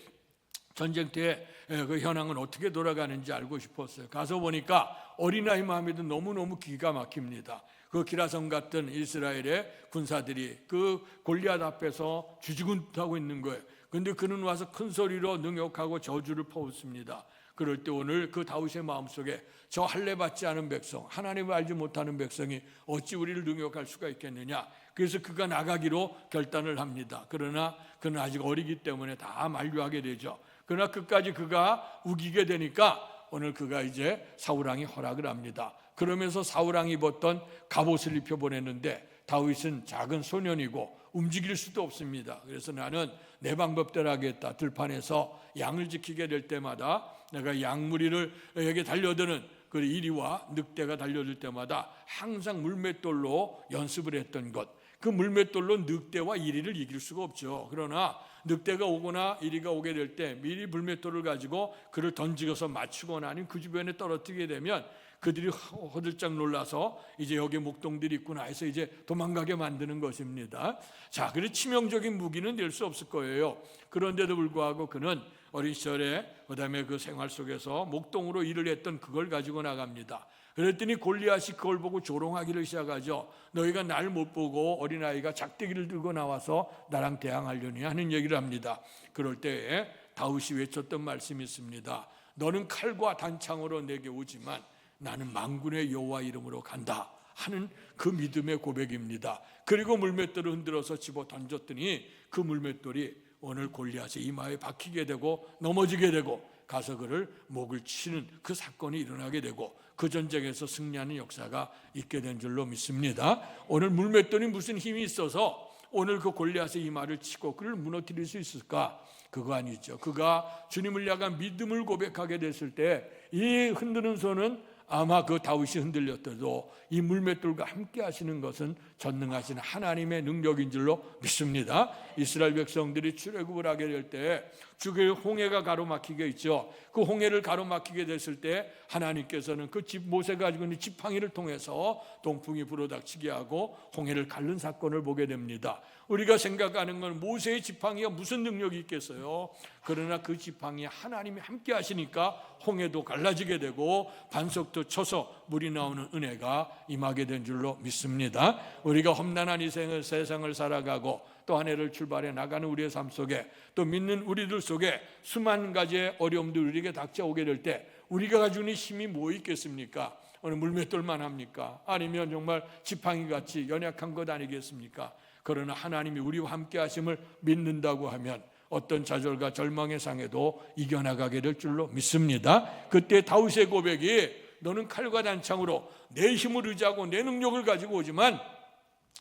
전쟁터에 그 현황은 어떻게 돌아가는지 알고 싶었어요. 가서 보니까 어린아이 마음에도 너무너무 기가 막힙니다. 그 기라성 같은 이스라엘의 군사들이 그 골리앗 앞에서 주지군하고 있는 거예요. 그런데 그는 와서 큰 소리로 능욕하고 저주를 퍼붓습니다. 그럴 때 오늘 그 다윗의 마음속에 저 할례 받지 않은 백성, 하나님을 알지 못하는 백성이 어찌 우리를 능욕할 수가 있겠느냐. 그래서 그가 나가기로 결단을 합니다. 그러나 그는 아직 어리기 때문에 다 만류하게 되죠. 그러나 끝까지 그가 우기게 되니까 오늘 그가 이제 사울왕이 허락을 합니다. 그러면서 사울왕이 입었던 갑옷을 입혀 보냈는데 다윗은 작은 소년이고 움직일 수도 없습니다. 그래서 나는 내 방법대로 하겠다. 들판에서 양을 지키게 될 때마다 내가 양무리를 여기 달려드는 그 이리와 늑대가 달려들 때마다 항상 물맷돌로 연습을 했던 것. 그 물맷돌로 늑대와 이리를 이길 수가 없죠. 그러나 늑대가 오거나 이리가 오게 될 때 미리 물맷돌을 가지고 그를 던지고서 맞추거나 아니면 그 주변에 떨어뜨리게 되면 그들이 허들짝 놀라서 이제 여기 목동들이 있구나 해서 이제 도망가게 만드는 것입니다. 자, 그래서 치명적인 무기는 될 수 없을 거예요. 그런데도 불구하고 그는 어린 시절에 그다음에 그 생활 속에서 목동으로 일을 했던 그걸 가지고 나갑니다. 그랬더니 골리앗이 그걸 보고 조롱하기를 시작하죠. 너희가 날 못 보고 어린아이가 작대기를 들고 나와서 나랑 대항하려니 하는 얘기를 합니다. 그럴 때에 다윗이 외쳤던 말씀이 있습니다. 너는 칼과 단창으로 내게 오지만 나는 만군의 여호와 이름으로 간다 하는 그 믿음의 고백입니다. 그리고 물맷돌을 흔들어서 집어 던졌더니 그 물맷돌이 오늘 골리앗의 이마에 박히게 되고 넘어지게 되고 가서 그를 목을 치는 그 사건이 일어나게 되고 그 전쟁에서 승리하는 역사가 있게 된 줄로 믿습니다. 오늘 물맷돌이 무슨 힘이 있어서 오늘 그 골리앗의 이마를 치고 그를 무너뜨릴 수 있을까? 그거 아니죠. 그가 주님을 향한 믿음을 고백하게 됐을 때 이 흔드는 손은 아마 그 다윗이 흔들렸더라도 이 물맷돌과 함께 하시는 것은 전능하신 하나님의 능력인 줄로 믿습니다. 이스라엘 백성들이 출애굽을 하게 될 때 주길 홍해가 가로막히게 있죠. 그 홍해를 가로막히게 됐을 때 하나님께서는 그 모세가 가지고 있는 지팡이를 통해서 동풍이 불어닥치게 하고 홍해를 가른 사건을 보게 됩니다. 우리가 생각하는 건 모세의 지팡이가 무슨 능력이 있겠어요? 그러나 그 지팡이 하나님이 함께 하시니까 홍해도 갈라지게 되고 반석도 쳐서 물이 나오는 은혜가 임하게 된 줄로 믿습니다. 우리가 험난한 이 세상을 살아가고 또 한 해를 출발해 나가는 우리의 삶 속에 또 믿는 우리들 속에 수만 가지의 어려움들이 우리에게 닥쳐오게 될 때 우리가 가지고 있는 힘이 뭐 있겠습니까? 어느 물맷돌만 합니까? 아니면 정말 지팡이같이 연약한 것 아니겠습니까? 그러나 하나님이 우리와 함께 하심을 믿는다고 하면 어떤 좌절과 절망의 상에도 이겨나가게 될 줄로 믿습니다. 그때 다윗의 고백이 너는 칼과 단창으로 내 힘을 의지하고 내 능력을 가지고 오지만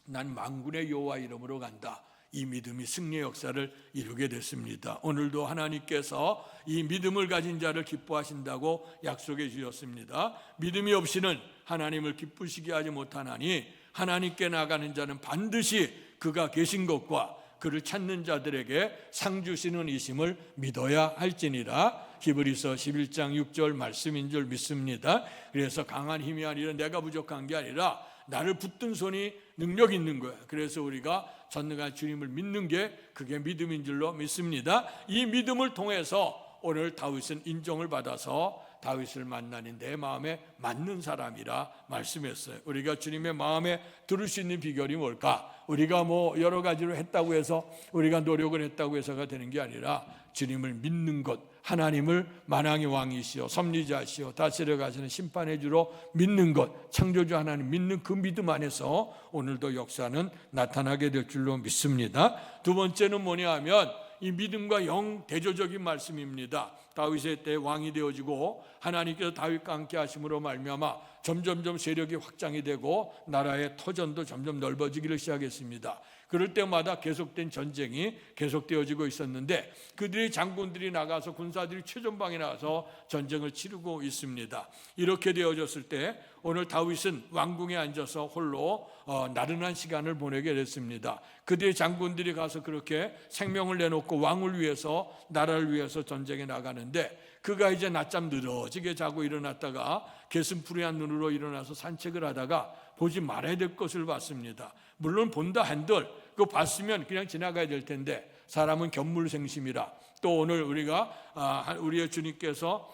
난 만군의 여호와 이름으로 간다. 이 믿음이 승리의 역사를 이루게 됐습니다. 오늘도 하나님께서 이 믿음을 가진 자를 기뻐하신다고 약속해 주셨습니다. 믿음이 없이는 하나님을 기쁘시게 하지 못하나니 하나님께 나가는 자는 반드시 그가 계신 것과 그를 찾는 자들에게 상 주시는 이심을 믿어야 할지니라. 히브리서 11장 6절 말씀인 줄 믿습니다. 그래서 강한 힘이 아니라 내가 부족한 게 아니라 나를 붙든 손이 능력 있는 거예요. 그래서 우리가 전능한 주님을 믿는 게 그게 믿음인 줄로 믿습니다. 이 믿음을 통해서 오늘 다윗은 인정을 받아서 다윗을 만나니 내 마음에 맞는 사람이라 말씀했어요. 우리가 주님의 마음에 들을 수 있는 비결이 뭘까? 우리가 뭐 여러 가지로 했다고 해서 우리가 노력을 했다고 해서가 되는 게 아니라 주님을 믿는 것, 하나님을 만왕의 왕이시여 섭리자시여 다스려 가시는 심판의 주로 믿는 것, 창조주 하나님 믿는 그 믿음 안에서 오늘도 역사는 나타나게 될 줄로 믿습니다. 두 번째는 뭐냐 하면 이 믿음과 영 대조적인 말씀입니다. 다윗의 때 왕이 되어지고 하나님께서 다윗과 함께 하심으로 말미암아 점점점 세력이 확장이 되고 나라의 터전도 점점 넓어지기를 시작했습니다. 그럴 때마다 계속된 전쟁이 계속되어지고 있었는데 그들의 장군들이 나가서 군사들이 최전방에 나가서 전쟁을 치르고 있습니다. 이렇게 되어졌을 때 오늘 다윗은 왕궁에 앉아서 홀로 나른한 시간을 보내게 됐습니다. 그들의 장군들이 가서 그렇게 생명을 내놓고 왕을 위해서 나라를 위해서 전쟁에 나가는데 그가 이제 낮잠 늘어지게 자고 일어났다가 개슴푸레한 눈으로 일어나서 산책을 하다가 보지 말아야 될 것을 봤습니다. 물론 본다 한들 그거 봤으면 그냥 지나가야 될 텐데 사람은 견물생심이라 또 오늘 우리가 우리의 주님께서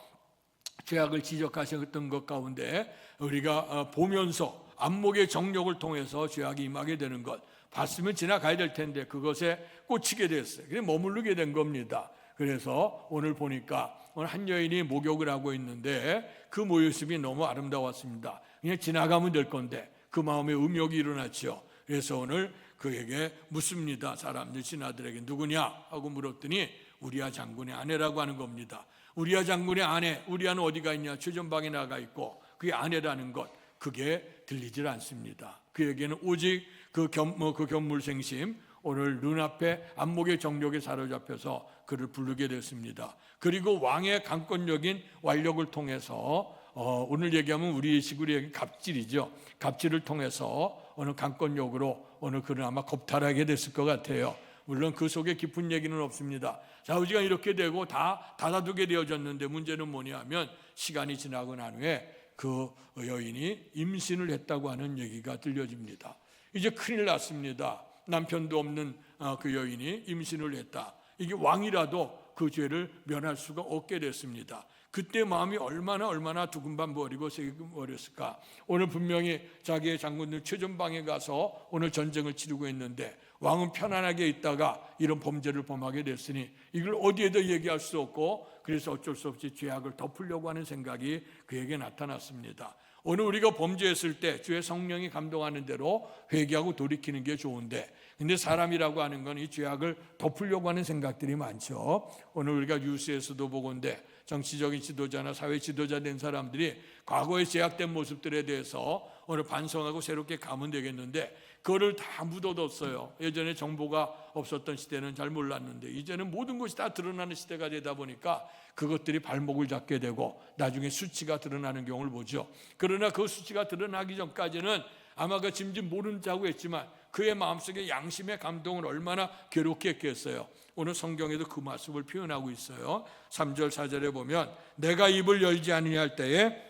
죄악을 지적하셨던 것 가운데 우리가 보면서 안목의 정욕을 통해서 죄악이 임하게 되는 것 봤으면 지나가야 될 텐데 그것에 꽂히게 됐어요. 그래서 머무르게 된 겁니다. 그래서 오늘 보니까 오늘 한 여인이 목욕을 하고 있는데 그 모습이 너무 아름다웠습니다. 그냥 지나가면 될 건데 그 마음에 음욕이 일어났죠. 그래서 오늘 그에게 묻습니다. 사람들 신하들에게 누구냐 하고 물었더니 우리야 장군의 아내라고 하는 겁니다. 우리야 장군의 아내, 우리야는 어디가 있냐? 최전방에 나가 있고 그게 아내라는 것 그게 들리질 않습니다. 그에게는 오직 그 견물생심 오늘 눈앞에 안목의 정욕에 사로잡혀서 그를 부르게 됐습니다. 그리고 왕의 강권적인 완력을 통해서 오늘 얘기하면 우리 식으로 얘기하면 갑질이죠. 갑질을 통해서 어느 강권력으로 오늘 그를 아마 겁탈하게 됐을 것 같아요. 물론 그 속에 깊은 얘기는 없습니다. 좌우지가 이렇게 되고 다 닫아두게 되어졌는데 문제는 뭐냐면 시간이 지나고 난 후에 그 여인이 임신을 했다고 하는 얘기가 들려집니다. 이제 큰일 났습니다. 남편도 없는 그 여인이 임신을 했다. 이게 왕이라도 그 죄를 면할 수가 없게 됐습니다. 그때 마음이 얼마나 두근반버리고 세금버렸을까. 오늘 분명히 자기의 장군들 최전방에 가서 오늘 전쟁을 치르고 있는데 왕은 편안하게 있다가 이런 범죄를 범하게 됐으니 이걸 어디에도 얘기할 수 없고 그래서 어쩔 수 없이 죄악을 덮으려고 하는 생각이 그에게 나타났습니다. 오늘 우리가 범죄했을 때 주의 성령이 감동하는 대로 회개하고 돌이키는 게 좋은데 근데 사람이라고 하는 건 이 죄악을 덮으려고 하는 생각들이 많죠. 오늘 우리가 뉴스에서도 보건대 정치적인 지도자나 사회 지도자 된 사람들이 과거의 제약된 모습들에 대해서 오늘 반성하고 새롭게 가면 되겠는데 그거를 다 묻어뒀어요. 예전에 정보가 없었던 시대는 잘 몰랐는데 이제는 모든 것이 다 드러나는 시대가 되다 보니까 그것들이 발목을 잡게 되고 나중에 수치가 드러나는 경우를 보죠. 그러나 그 수치가 드러나기 전까지는 아마 그 짐짓 모른 자고 했지만 그의 마음속에 양심의 감동을 얼마나 괴롭게 했겠어요. 오늘 성경에도 그 모습을 표현하고 있어요. 3절 4절에 보면 내가 입을 열지 않으냐 할 때에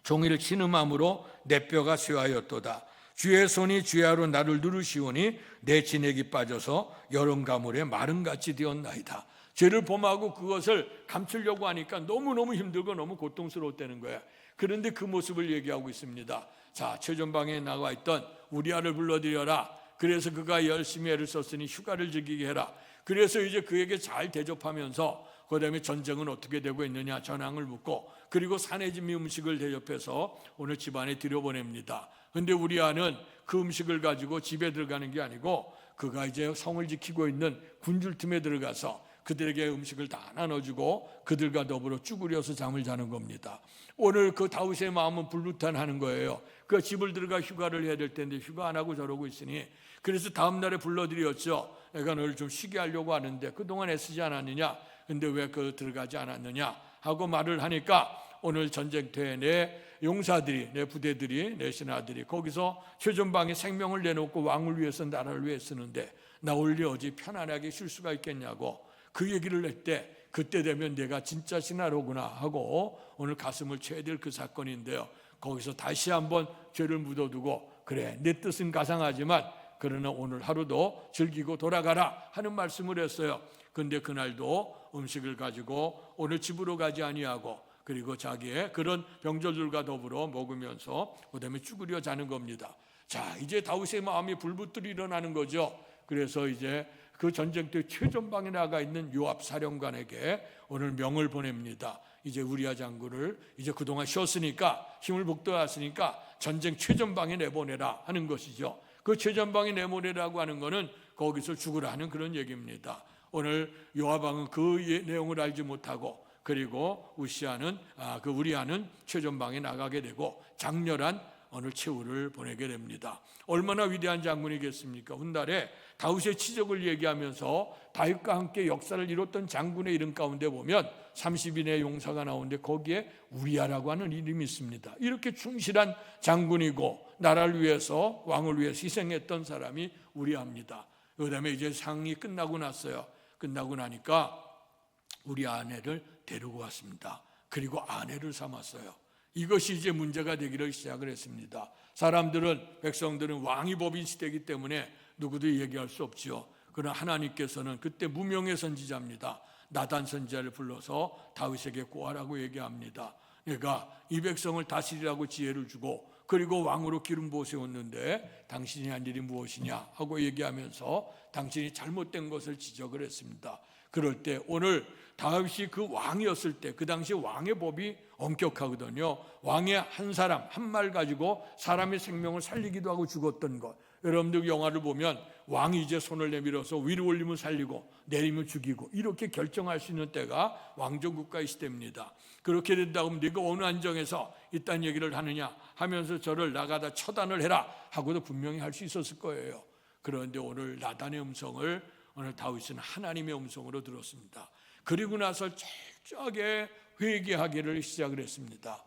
종이를 신음함으로 내 뼈가 쇠하였도다. 주의 손이 주야로 나를 누르시오니 내 진액이 빠져서 여름 가물에 마름같이 되었나이다. 죄를 범하고 그것을 감추려고 하니까 너무너무 힘들고 너무 고통스러웠다는 거예요. 그런데 그 모습을 얘기하고 있습니다. 자, 최전방에 나와 있던 우리아를 불러들여라. 그래서 그가 열심히 애를 썼으니 휴가를 즐기게 해라. 그래서 이제 그에게 잘 대접하면서 그다음에 전쟁은 어떻게 되고 있느냐 전황을 묻고 그리고 산해진미 음식을 대접해서 오늘 집안에 들여보냅니다. 근데 우리 아는 그 음식을 가지고 집에 들어가는 게 아니고 그가 이제 성을 지키고 있는 군줄 틈에 들어가서 그들에게 음식을 다 나눠주고 그들과 더불어 쭈그려서 잠을 자는 겁니다. 오늘 그 다윗의 마음은 불루탄하는 거예요. 그 집을 들어가 휴가를 해야 될 텐데 휴가 안 하고 저러고 있으니 그래서 다음 날에 불러드렸죠. 내가 너를 좀 쉬게 하려고 하는데 그동안 애쓰지 않았느냐? 근데 왜 그 들어가지 않았느냐? 하고 말을 하니까 오늘 전쟁터에 내 용사들이, 내 부대들이, 내 신하들이 거기서 최전방에 생명을 내놓고 왕을 위해서 나라를 위해 쓰는데 나 원래 어디 편안하게 쉴 수가 있겠냐고 그 얘기를 할 때 그때 되면 내가 진짜 신하로구나 하고 오늘 가슴을 쳐야 될 그 사건인데요. 거기서 다시 한번 죄를 묻어두고 그래 내 뜻은 가상하지만 그러나 오늘 하루도 즐기고 돌아가라 하는 말씀을 했어요. 근데 그날도 음식을 가지고 오늘 집으로 가지 아니하고 그리고 자기의 그런 병졸들과 더불어 먹으면서 그다음에 쭈그려 자는 겁니다. 자, 이제 다윗의 마음이 불붙들이 일어나는 거죠. 그래서 이제 그 전쟁터 최전방에 나가 있는 요압 사령관에게 오늘 명을 보냅니다. 이제 우리아 장군을 이제 그동안 쉬었으니까 힘을 북돋았으니까 전쟁 최전방에 내보내라 하는 것이죠. 그 최전방에 내보내라고 하는 것은 거기서 죽으라 하는 그런 얘기입니다. 오늘 요압 왕은 그 내용을 알지 못하고 그리고 그 우리아는 최전방에 나가게 되고 장렬한 오늘 최후를 보내게 됩니다. 얼마나 위대한 장군이겠습니까? 훗날에 다윗의 치적을 얘기하면서 다윗과 함께 역사를 이뤘던 장군의 이름 가운데 보면 30인의 용사가 나오는데 거기에 우리아라고 하는 이름이 있습니다. 이렇게 충실한 장군이고 나라를 위해서 왕을 위해서 희생했던 사람이 우리아입니다. 그다음에 이제 상이 끝나고 났어요. 끝나고 나니까 우리 아내를 데리고 왔습니다. 그리고 아내를 삼았어요. 이것이 이제 문제가 되기를 시작을 했습니다. 백성들은 왕이 법인 시대이기 때문에 누구도 얘기할 수 없지요. 그러나 하나님께서는 그때 무명의 선지자입니다. 나단 선지자를 불러서 다윗에게 고하라고 얘기합니다. 내가 이 백성을 다스리라고 지혜를 주고 그리고 왕으로 기름 부어 세웠는데 당신이 한 일이 무엇이냐 하고 얘기하면서 당신이 잘못된 것을 지적을 했습니다. 그럴 때 오늘 다윗이 그 왕이었을 때 그 당시 왕의 법이 엄격하거든요. 왕의 한 사람 한 말 가지고 사람의 생명을 살리기도 하고 죽었던 것. 여러분들 영화를 보면 왕이 이제 손을 내밀어서 위로 올리면 살리고 내리면 죽이고 이렇게 결정할 수 있는 때가 왕정국가의 시대입니다. 그렇게 된다고 하면 네가 어느 안정에서 이딴 얘기를 하느냐 하면서 저를 나가다 처단을 해라 하고도 분명히 할 수 있었을 거예요. 그런데 오늘 나단의 음성을 오늘 다윗은 하나님의 음성으로 들었습니다. 그리고 나서 철저하게 회개하기를 시작을 했습니다.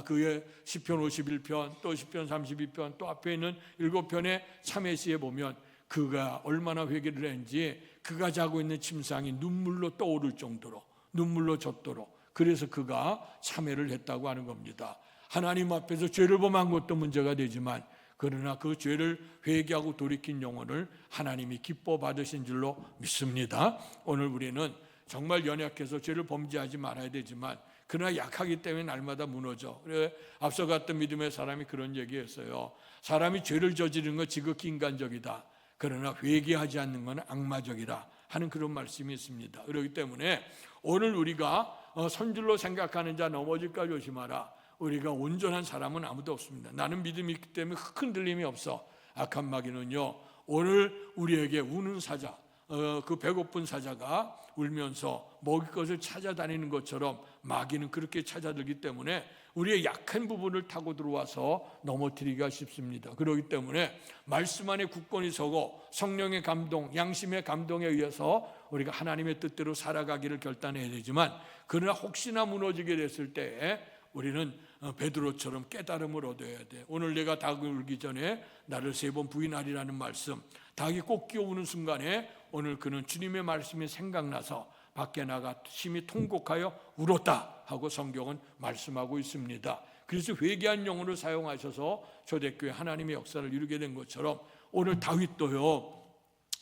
그의 시편 51편 또 시편 32편 또 앞에 있는 7편의 참회시에 보면 그가 얼마나 회개를 했는지 그가 자고 있는 침상이 눈물로 떠오를 정도로 눈물로 젖도록 그래서 그가 참회를 했다고 하는 겁니다. 하나님 앞에서 죄를 범한 것도 문제가 되지만 그러나 그 죄를 회개하고 돌이킨 영혼을 하나님이 기뻐 받으신 줄로 믿습니다. 오늘 우리는 정말 연약해서 죄를 범죄하지 말아야 되지만 그러나 약하기 때문에 날마다 무너져. 그래 앞서 갔던 믿음의 사람이 그런 얘기했어요. 사람이 죄를 저지르는 건 지극히 인간적이다. 그러나 회개하지 않는 건 악마적이다 하는 그런 말씀이 있습니다. 그렇기 때문에 오늘 우리가 선줄로 생각하는 자 넘어질까 조심하라. 우리가 온전한 사람은 아무도 없습니다. 나는 믿음이 있기 때문에 흔들림이 없어. 악한 마귀는요 오늘 우리에게 우는 사자 그 배고픈 사자가 울면서 먹을 것을 찾아다니는 것처럼 마귀는 그렇게 찾아들기 때문에 우리의 약한 부분을 타고 들어와서 넘어뜨리기가 쉽습니다. 그렇기 때문에 말씀 안에 굳건히 서고 성령의 감동, 양심의 감동에 의해서 우리가 하나님의 뜻대로 살아가기를 결단해야 되지만 그러나 혹시나 무너지게 됐을 때 우리는 베드로처럼 깨달음을 얻어야 돼. 오늘 내가 닭을 울기 전에 나를 3번 부인하리라는 말씀. 닭이 꼭 끼어오는 순간에 오늘 그는 주님의 말씀이 생각나서 밖에 나가 심히 통곡하여 울었다 하고 성경은 말씀하고 있습니다. 그래서 회개한 영혼을 사용하셔서 초대교회 하나님의 역사를 이루게 된 것처럼 오늘 다윗도요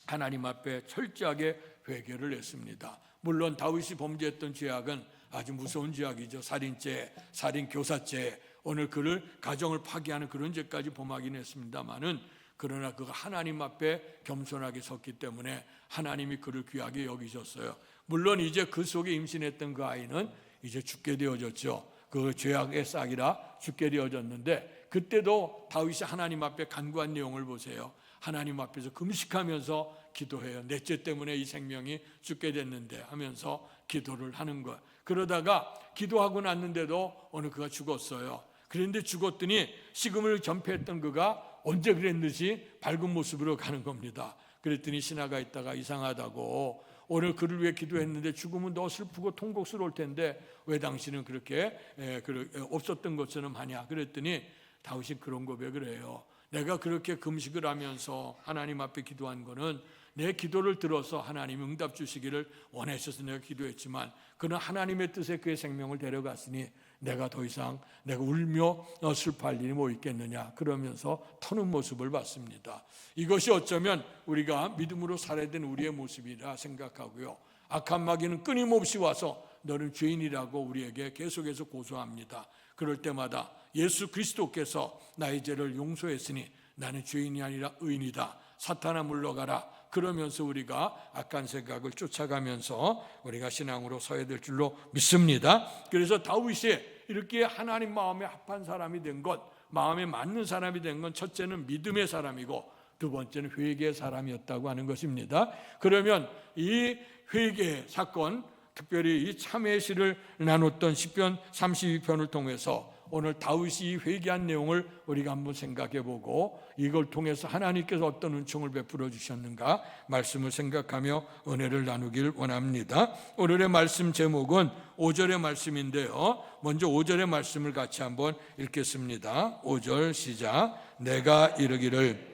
하나님 앞에 철저하게 회개를 했습니다. 물론 다윗이 범죄했던 죄악은 아주 무서운 죄악이죠. 살인죄, 살인교사죄, 오늘 그를 가정을 파괴하는 그런 죄까지 범하긴 했습니다마는 그러나 그가 하나님 앞에 겸손하게 섰기 때문에 하나님이 그를 귀하게 여기셨어요. 물론 이제 그 속에 임신했던 그 아이는 이제 죽게 되어졌죠. 그 죄악의 싹이라 죽게 되어졌는데, 그때도 다윗이 하나님 앞에 간구한 내용을 보세요. 하나님 앞에서 금식하면서 기도해요. 넷째 때문에 이 생명이 죽게 됐는데 하면서 기도를 하는 것. 그러다가 기도하고 났는데도 어느 그가 죽었어요. 그런데 죽었더니 식음을 전폐했던 그가 언제 그랬는지 밝은 모습으로 가는 겁니다. 그랬더니 신하가 있다가 이상하다고, 오늘 그를 위해 기도했는데 죽으면 너 슬프고 통곡스러울 텐데 왜 당신은 그렇게 없었던 것처럼 하냐. 그랬더니 다윗이 그런 고백을 해요. 내가 그렇게 금식을 하면서 하나님 앞에 기도한 거는 내 기도를 들어서 하나님 응답 주시기를 원하셔서 내가 기도했지만, 그는 하나님의 뜻에 그의 생명을 데려갔으니 내가 더 이상 내가 울며 슬퍼할 일이 뭐 있겠느냐, 그러면서 터는 모습을 봤습니다. 이것이 어쩌면 우리가 믿음으로 살아야 되는 우리의 모습이라 생각하고요. 악한 마귀는 끊임없이 와서 너는 죄인이라고 우리에게 계속해서 고소합니다. 그럴 때마다 예수 그리스도께서 나의 죄를 용서했으니 나는 죄인이 아니라 의인이다, 사탄아 물러가라, 그러면서 우리가 악한 생각을 쫓아가면서 우리가 신앙으로 서야 될 줄로 믿습니다. 그래서 다윗이 이렇게 하나님 마음에 합한 사람이 된 것, 마음에 맞는 사람이 된 건 첫째는 믿음의 사람이고 두 번째는 회개의 사람이었다고 하는 것입니다. 그러면 이 회개 사건, 특별히 이 참회의 시를 나눴던 시편 32편을 통해서 오늘 다윗이 회개한 내용을 우리가 한번 생각해보고 이걸 통해서 하나님께서 어떤 은총을 베풀어 주셨는가 말씀을 생각하며 은혜를 나누길 원합니다. 오늘의 말씀 제목은 5절의 말씀인데요, 먼저 5절의 말씀을 같이 한번 읽겠습니다. 5절 시작. 내가 이르기를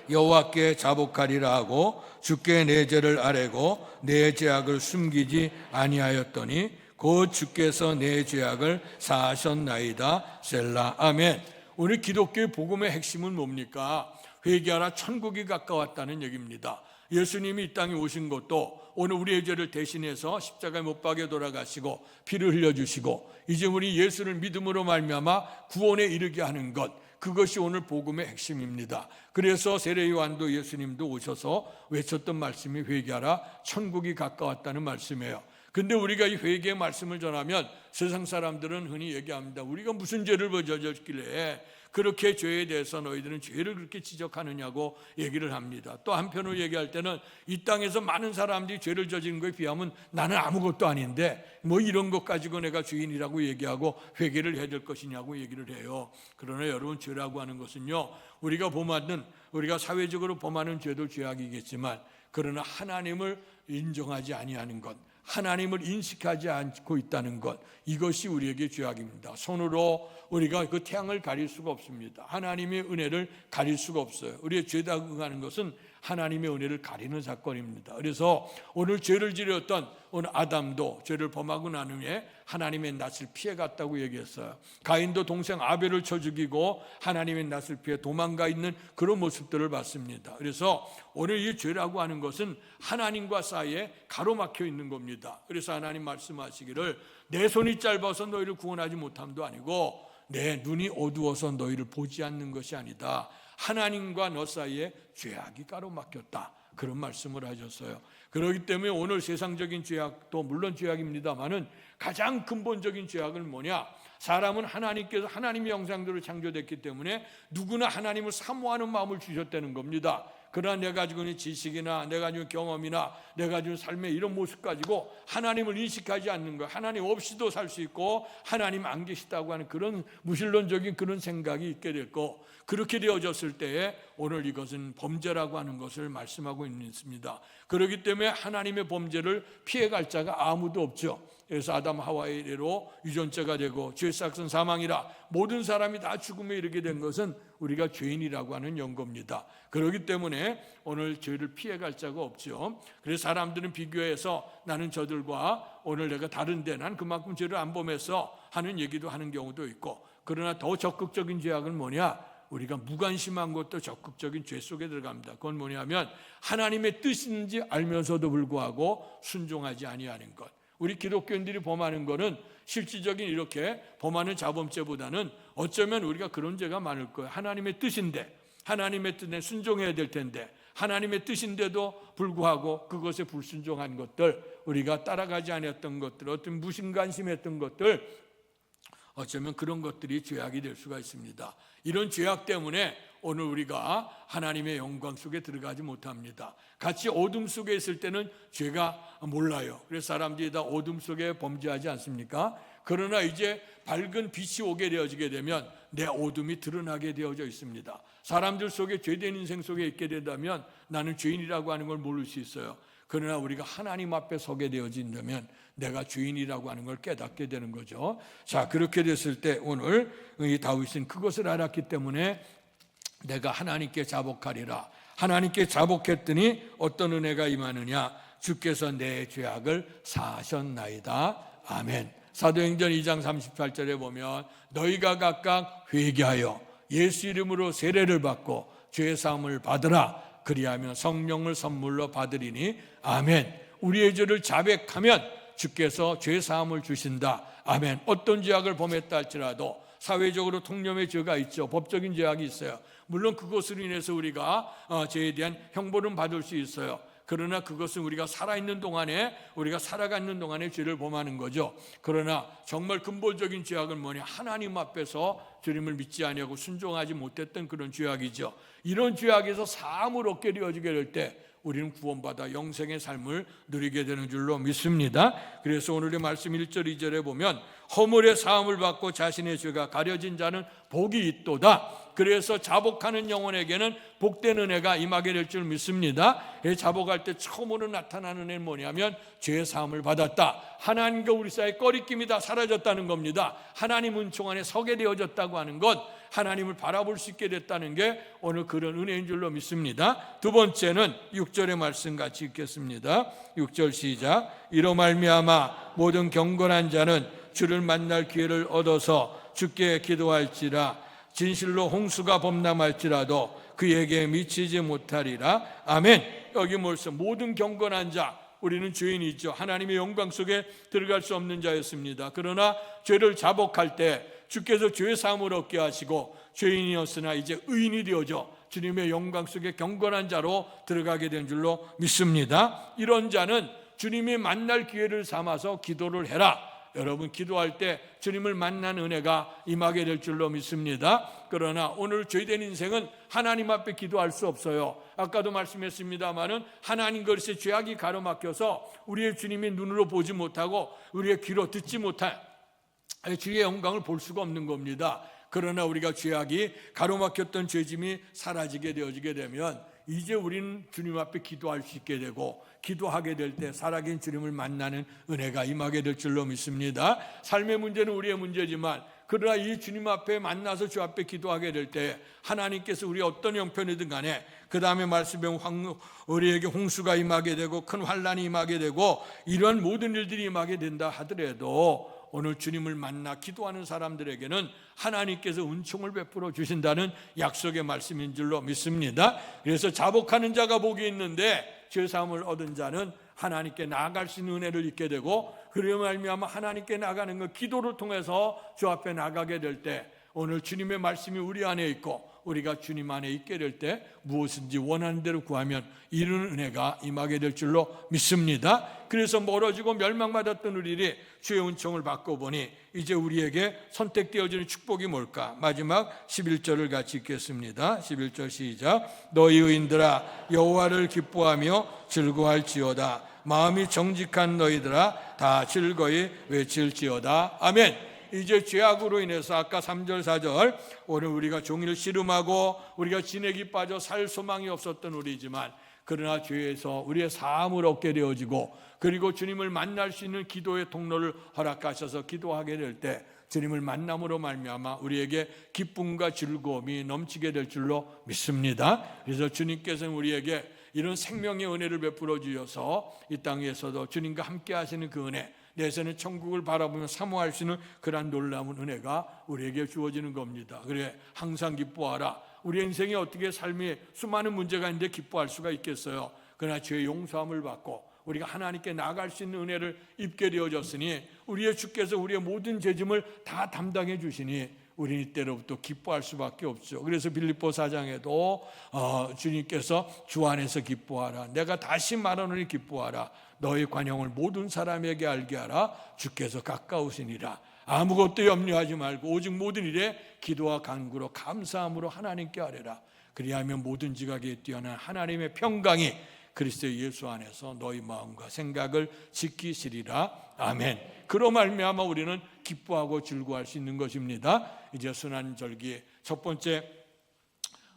여호와께 자복하리라 하고 주께 내 죄를 아뢰고 내 죄악을 숨기지 아니하였더니 곧 주께서 내 죄악을 사하셨나이다. 셀라. 아멘. 오늘 기독교의 복음의 핵심은 뭡니까? 회개하라, 천국이 가까웠다는 얘기입니다. 예수님이 이 땅에 오신 것도 오늘 우리의 죄를 대신해서 십자가에 못 박여 돌아가시고 피를 흘려주시고 이제 우리 예수를 믿음으로 말미암아 구원에 이르게 하는 것, 그것이 오늘 복음의 핵심입니다. 그래서 세례 요한도 예수님도 오셔서 외쳤던 말씀이 회개하라, 천국이 가까웠다는 말씀이에요. 근데 우리가 이 회개의 말씀을 전하면 세상 사람들은 흔히 얘기합니다. 우리가 무슨 죄를 저질렀길래 그렇게 죄에 대해서 너희들은 죄를 그렇게 지적하느냐고 얘기를 합니다. 또 한편으로 얘기할 때는 이 땅에서 많은 사람들이 죄를 저지른 것에 비하면 나는 아무것도 아닌데 뭐 이런 것 가지고 내가 죄인이라고 얘기하고 회개를 해야 될 것이냐고 얘기를 해요. 그러나 여러분, 죄라고 하는 것은요, 우리가 사회적으로 범하는 죄도 죄악이겠지만, 그러나 하나님을 인정하지 아니하는 것, 하나님을 인식하지 않고 있다는 것, 이것이 우리에게 죄악입니다. 손으로 우리가 그 태양을 가릴 수가 없습니다. 하나님의 은혜를 가릴 수가 없어요. 우리의 죄다고 하는 것은 하나님의 은혜를 가리는 사건입니다. 그래서 오늘 죄를 지렸던 오늘 아담도 죄를 범하고 난 후에 하나님의 낯을 피해갔다고 얘기했어요. 가인도 동생 아벨을 쳐 죽이고 하나님의 낯을 피해 도망가 있는 그런 모습들을 봤습니다. 그래서 오늘 이 죄라고 하는 것은 하나님과 사이에 가로막혀 있는 겁니다. 그래서 하나님 말씀하시기를 내 손이 짧아서 너희를 구원하지 못함도 아니고 내 눈이 어두워서 너희를 보지 않는 것이 아니다. 하나님과 너 사이에 죄악이 가로막혔다, 그런 말씀을 하셨어요. 그렇기 때문에 오늘 세상적인 죄악도 물론 죄악입니다만은 가장 근본적인 죄악은 뭐냐? 사람은 하나님께서 하나님의 형상대로 창조됐기 때문에 누구나 하나님을 사모하는 마음을 주셨다는 겁니다. 그러나 내가 가지고 있는 지식이나 내가 가지고 있는 경험이나 내가 가지고 있는 삶의 이런 모습 가지고 하나님을 인식하지 않는 거예요. 하나님 없이도 살 수 있고 하나님 안 계시다고 하는 그런 무신론적인 그런 생각이 있게 될 거, 그렇게 되어졌을 때에 오늘 이것은 범죄라고 하는 것을 말씀하고 있습니다. 그렇기 때문에 하나님의 범죄를 피해갈 자가 아무도 없죠. 그래서 아담 하와의 이래로 유전자가 되고 죄싹은 사망이라 모든 사람이 다 죽음에 이르게 된 것은 우리가 죄인이라고 하는 연고입니다. 그렇기 때문에 오늘 죄를 피해갈 자가 없죠. 그래서 사람들은 비교해서 나는 저들과 오늘 내가 다른데 난 그만큼 죄를 안 범해서 하는 얘기도 하는 경우도 있고, 그러나 더 적극적인 죄악은 뭐냐? 우리가 무관심한 것도 적극적인 죄 속에 들어갑니다. 그건 뭐냐면 하나님의 뜻인지 알면서도 불구하고 순종하지 아니하는 것. 우리 기독교인들이 범하는 것은 실질적인 이렇게 범하는 자범죄보다는 어쩌면 우리가 그런 죄가 많을 거예요. 하나님의 뜻인데, 하나님의 뜻에 순종해야 될 텐데, 하나님의 뜻인데도 불구하고 그것에 불순종한 것들, 우리가 따라가지 않았던 것들, 어떤 무심관심했던 것들, 어쩌면 그런 것들이 죄악이 될 수가 있습니다. 이런 죄악 때문에 오늘 우리가 하나님의 영광 속에 들어가지 못합니다. 같이 어둠 속에 있을 때는 죄가 몰라요. 그래서 사람들이 다 어둠 속에 범죄하지 않습니까? 그러나 이제 밝은 빛이 오게 되어지게 되면 내 어둠이 드러나게 되어져 있습니다. 사람들 속에 죄된 인생 속에 있게 된다면 나는 죄인이라고 하는 걸 모를 수 있어요. 그러나 우리가 하나님 앞에 서게 되어진다면 내가 죄인이라고 하는 걸 깨닫게 되는 거죠. 자, 그렇게 됐을 때 오늘 이 다윗은 그것을 알았기 때문에 내가 하나님께 자복하리라. 하나님께 자복했더니 어떤 은혜가 임하느냐? 주께서 내 죄악을 사하셨나이다. 아멘. 사도행전 2장 38절에 보면 너희가 각각 회개하여 예수 이름으로 세례를 받고 죄 사함을 받으라. 그리하면 성령을 선물로 받으리니 아멘. 우리의 죄를 자백하면 주께서 죄 사함을 주신다. 아멘. 어떤 죄악을 범했다 할지라도 사회적으로 통념의 죄가 있죠. 법적인 죄악이 있어요. 물론 그것으로 인해서 우리가 죄에 대한 형벌은 받을 수 있어요. 그러나 그것은 우리가 살아있는 동안에, 우리가 살아가는 동안에 죄를 범하는 거죠. 그러나 정말 근본적인 죄악은 뭐냐? 하나님 앞에서 주님을 믿지 아니하고 순종하지 못했던 그런 죄악이죠. 이런 죄악에서 사함을 얻게 되어지게 될 때 우리는 구원받아 영생의 삶을 누리게 되는 줄로 믿습니다. 그래서 오늘의 말씀 1절 2절에 보면 허물의 사함을 받고 자신의 죄가 가려진 자는 복이 있도다. 그래서 자복하는 영혼에게는 복된 은혜가 임하게 될 줄 믿습니다. 자복할 때 처음으로 나타나는 은혜는 뭐냐면 죄의 사함을 받았다. 하나님과 우리 사이의 꺼리낌이 다 사라졌다는 겁니다. 하나님 은총 안에 서게 되어졌다고 하는 것, 하나님을 바라볼 수 있게 됐다는 게 오늘 그런 은혜인 줄로 믿습니다. 두 번째는 6절의 말씀 같이 읽겠습니다. 6절 시작. 이로 말미암아 모든 경건한 자는 주를 만날 기회를 얻어서 주께 기도할지라. 진실로 홍수가 범람할지라도 그에게 미치지 못하리라. 아멘. 여기 벌써 모든 경건한 자, 우리는 죄인이죠. 하나님의 영광 속에 들어갈 수 없는 자였습니다. 그러나 죄를 자복할 때 주께서 죄 사함을 얻게 하시고 죄인이었으나 이제 의인이 되어져 주님의 영광 속에 경건한 자로 들어가게 된 줄로 믿습니다. 이런 자는 주님이 만날 기회를 삼아서 기도를 해라. 여러분 기도할 때 주님을 만난 은혜가 임하게 될 줄로 믿습니다. 그러나 오늘 죄된 인생은 하나님 앞에 기도할 수 없어요. 아까도 말씀했습니다마는 하나님 그릇에 죄악이 가로막혀서 우리의 주님이 눈으로 보지 못하고 우리의 귀로 듣지 못한 주의 영광을 볼 수가 없는 겁니다. 그러나 우리가 죄악이 가로막혔던 죄짐이 사라지게 되어지게 되면 이제 우리는 주님 앞에 기도할 수 있게 되고 기도하게 될 때 살아계신 주님을 만나는 은혜가 임하게 될 줄로 믿습니다. 삶의 문제는 우리의 문제지만 그러나 이 주님 앞에 만나서 주 앞에 기도하게 될 때 하나님께서 우리 어떤 형편이든 간에 그 다음에 말씀에 우리에게 홍수가 임하게 되고 큰 환란이 임하게 되고 이런 모든 일들이 임하게 된다 하더라도 오늘 주님을 만나 기도하는 사람들에게는 하나님께서 은총을 베풀어 주신다는 약속의 말씀인 줄로 믿습니다. 그래서 자복하는 자가 복이 있는데 죄사함을 얻은 자는 하나님께 나아갈 수 있는 은혜를 입게 되고 그리고 말미암아 하나님께 나가는 것 기도를 통해서 주 앞에 나가게 될 때 오늘 주님의 말씀이 우리 안에 있고 우리가 주님 안에 있게 될 때 무엇인지 원하는 대로 구하면 이런 은혜가 임하게 될 줄로 믿습니다. 그래서 멀어지고 멸망받았던 우리들이 주의 은총을 받고 보니 이제 우리에게 선택되어지는 축복이 뭘까? 마지막 11절을 같이 읽겠습니다. 11절 시작. 너희 의인들아 여호와를 기뻐하며 즐거워할지어다. 마음이 정직한 너희들아 다 즐거이 외칠지어다. 아멘. 이제 죄악으로 인해서 아까 3절 4절 오늘 우리가 종일 씨름하고 우리가 진액이 빠져 살 소망이 없었던 우리지만 그러나 죄에서 우리의 사함을 얻게 되어지고 그리고 주님을 만날 수 있는 기도의 통로를 허락하셔서 기도하게 될 때 주님을 만남으로 말미암아 우리에게 기쁨과 즐거움이 넘치게 될 줄로 믿습니다. 그래서 주님께서는 우리에게 이런 생명의 은혜를 베풀어 주셔서 이 땅에서도 주님과 함께 하시는 그 은혜 내세는 천국을 바라보며 사모할 수 있는 그러한 놀라운 은혜가 우리에게 주어지는 겁니다. 그래 항상 기뻐하라. 우리 인생에 어떻게 삶이 수많은 문제가 있는데 기뻐할 수가 있겠어요. 그러나 죄의 용서함을 받고 우리가 하나님께 나아갈 수 있는 은혜를 입게 되어졌으니 우리의 주께서 우리의 모든 죄짐을 다 담당해 주시니 우리는 이때로부터 기뻐할 수밖에 없죠. 그래서 빌립보 4장에도 주님께서 주 안에서 기뻐하라. 내가 다시 말하노니 기뻐하라. 너희 관용을 모든 사람에게 알게 하라. 주께서 가까우시니라. 아무것도 염려하지 말고 오직 모든 일에 기도와 간구로 감사함으로 하나님께 아뢰라. 그리하면 모든 지각에 뛰어난 하나님의 평강이 그리스도 예수 안에서 너희 마음과 생각을 지키시리라. 아멘. 그로 말미암아 우리는 기뻐하고 즐거워할 수 있는 것입니다. 이제 순환절기 첫 번째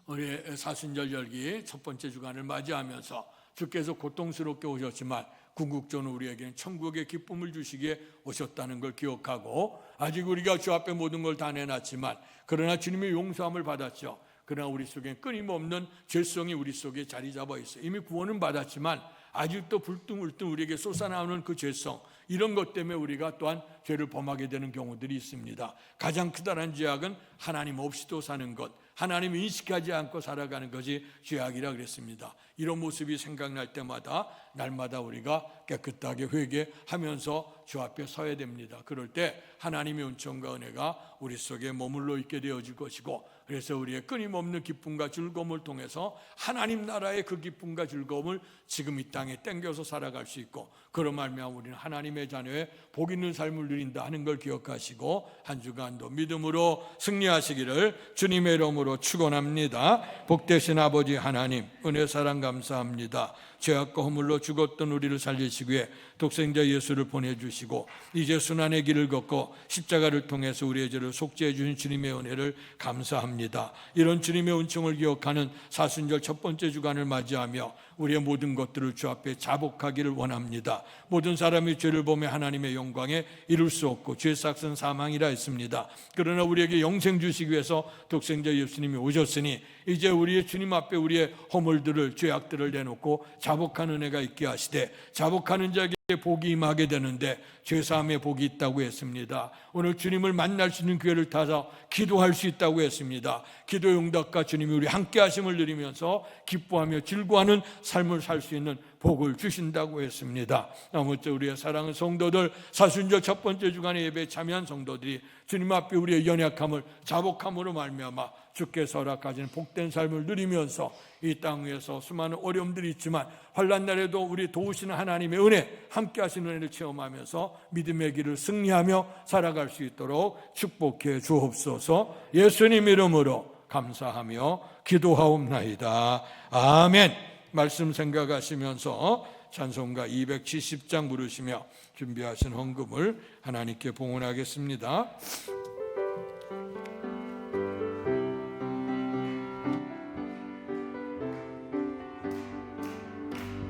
우리 사순절 절기 첫 번째 주간을 맞이하면서 주께서 고통스럽게 오셨지만 궁극적으로 우리에게는 천국의 기쁨을 주시기에 오셨다는 걸 기억하고, 아직 우리가 주 앞에 모든 걸 다 내놨지만 그러나 주님의 용서함을 받았죠. 그러나 우리 속에 끊임없는 죄성이 우리 속에 자리 잡아 있어요. 이미 구원은 받았지만 아직도 불뚱불뚱 우리에게 솟아나오는 그 죄성, 이런 것 때문에 우리가 또한 죄를 범하게 되는 경우들이 있습니다. 가장 크다란 죄악은 하나님 없이도 사는 것, 하나님을 인식하지 않고 살아가는 것이 죄악이라 그랬습니다. 이런 모습이 생각날 때마다 날마다 우리가 깨끗하게 회개하면서 주 앞에 서야 됩니다. 그럴 때 하나님의 은총과 은혜가 우리 속에 머물러 있게 되어질 것이고, 그래서 우리의 끊임없는 기쁨과 즐거움을 통해서 하나님 나라의 그 기쁨과 즐거움을 지금 이 땅에 땡겨서 살아갈 수 있고, 그런 말미암아 우리는 하나님의 자녀의 복 있는 삶을 누린다 하는 걸 기억하시고 한 주간도 믿음으로 승리하시기를 주님의 이름으로 축원합니다. 복되신 아버지 하나님, 은혜 사랑 감사합니다. 죄악과 허물로 죽었던 우리를 살리시기 위해 독생자 예수를 보내주시고 이제 순환의 길을 걷고 십자가를 통해서 우리의 죄를 속죄해 주신 주님의 은혜를 감사합니다. 이런 주님의 은총을 기억하는 사순절 첫 번째 주간을 맞이하며 우리의 모든 것들을 주 앞에 자복하기를 원합니다. 모든 사람이 죄를 범해 하나님의 영광에 이룰 수 없고 죄 삭은 사망이라 했습니다. 그러나 우리에게 영생 주시기 위해서 독생자 예수님이 오셨으니 이제 우리의 주님 앞에 우리의 허물들을, 죄악들을 내놓고 자복하는 은혜가 있게 하시되, 자복하는 자에게 복이 임하게 되는데 죄사함의 복이 있다고 했습니다. 오늘 주님을 만날 수 있는 기회를 타서 기도할 수 있다고 했습니다. 기도의 응답과 주님이 우리 함께 하심을 누리면서 기뻐하며 즐거워하는 삶을 살 수 있는 복을 주신다고 했습니다. 아무쪼 우리의 사랑하는 성도들, 사순절 첫 번째 주간의 예배에 참여한 성도들이 주님 앞에 우리의 연약함을 자복함으로 말미암아 주께서 허락하시는 복된 삶을 누리면서 이 땅 위에서 수많은 어려움들이 있지만 환난 날에도 우리 도우시는 하나님의 은혜, 함께 하시는 은혜를 체험하면서 믿음의 길을 승리하며 살아갈 수 있도록 축복해 주옵소서. 예수님 이름으로 감사하며 기도하옵나이다. 아멘. 말씀 생각하시면서 찬송가 270장 부르시며 준비하신 헌금을 하나님께 봉헌하겠습니다.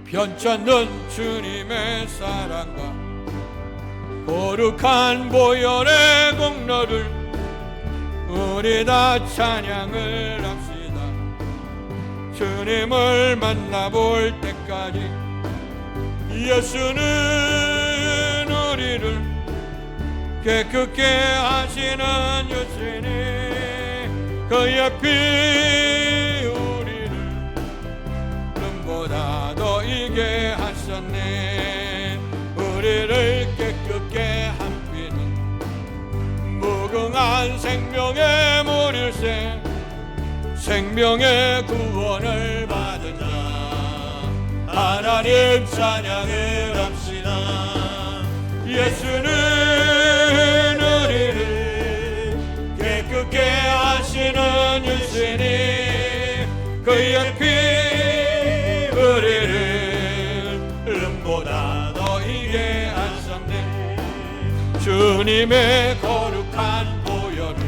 편찮는 주님의 사랑과 거룩한 보혈의 공로를 우리 다 찬양을 합시다. 주님을 만나볼 때까지 예수는 우리를 깨끗게 하시는 유신이, 그의 피 우리를 눈보다 더 이게 하셨네. 우리를 깨끗게 한 피는 무궁한 생명의 물일세, 생명의 구원을 받은 자 하나님 찬양을 합시다. 예수는 우리를 깨끗게 하시는 유신이, 그의 피 우리를 눈보다 더 이게 하셨네. 주님의 거룩한 보혈을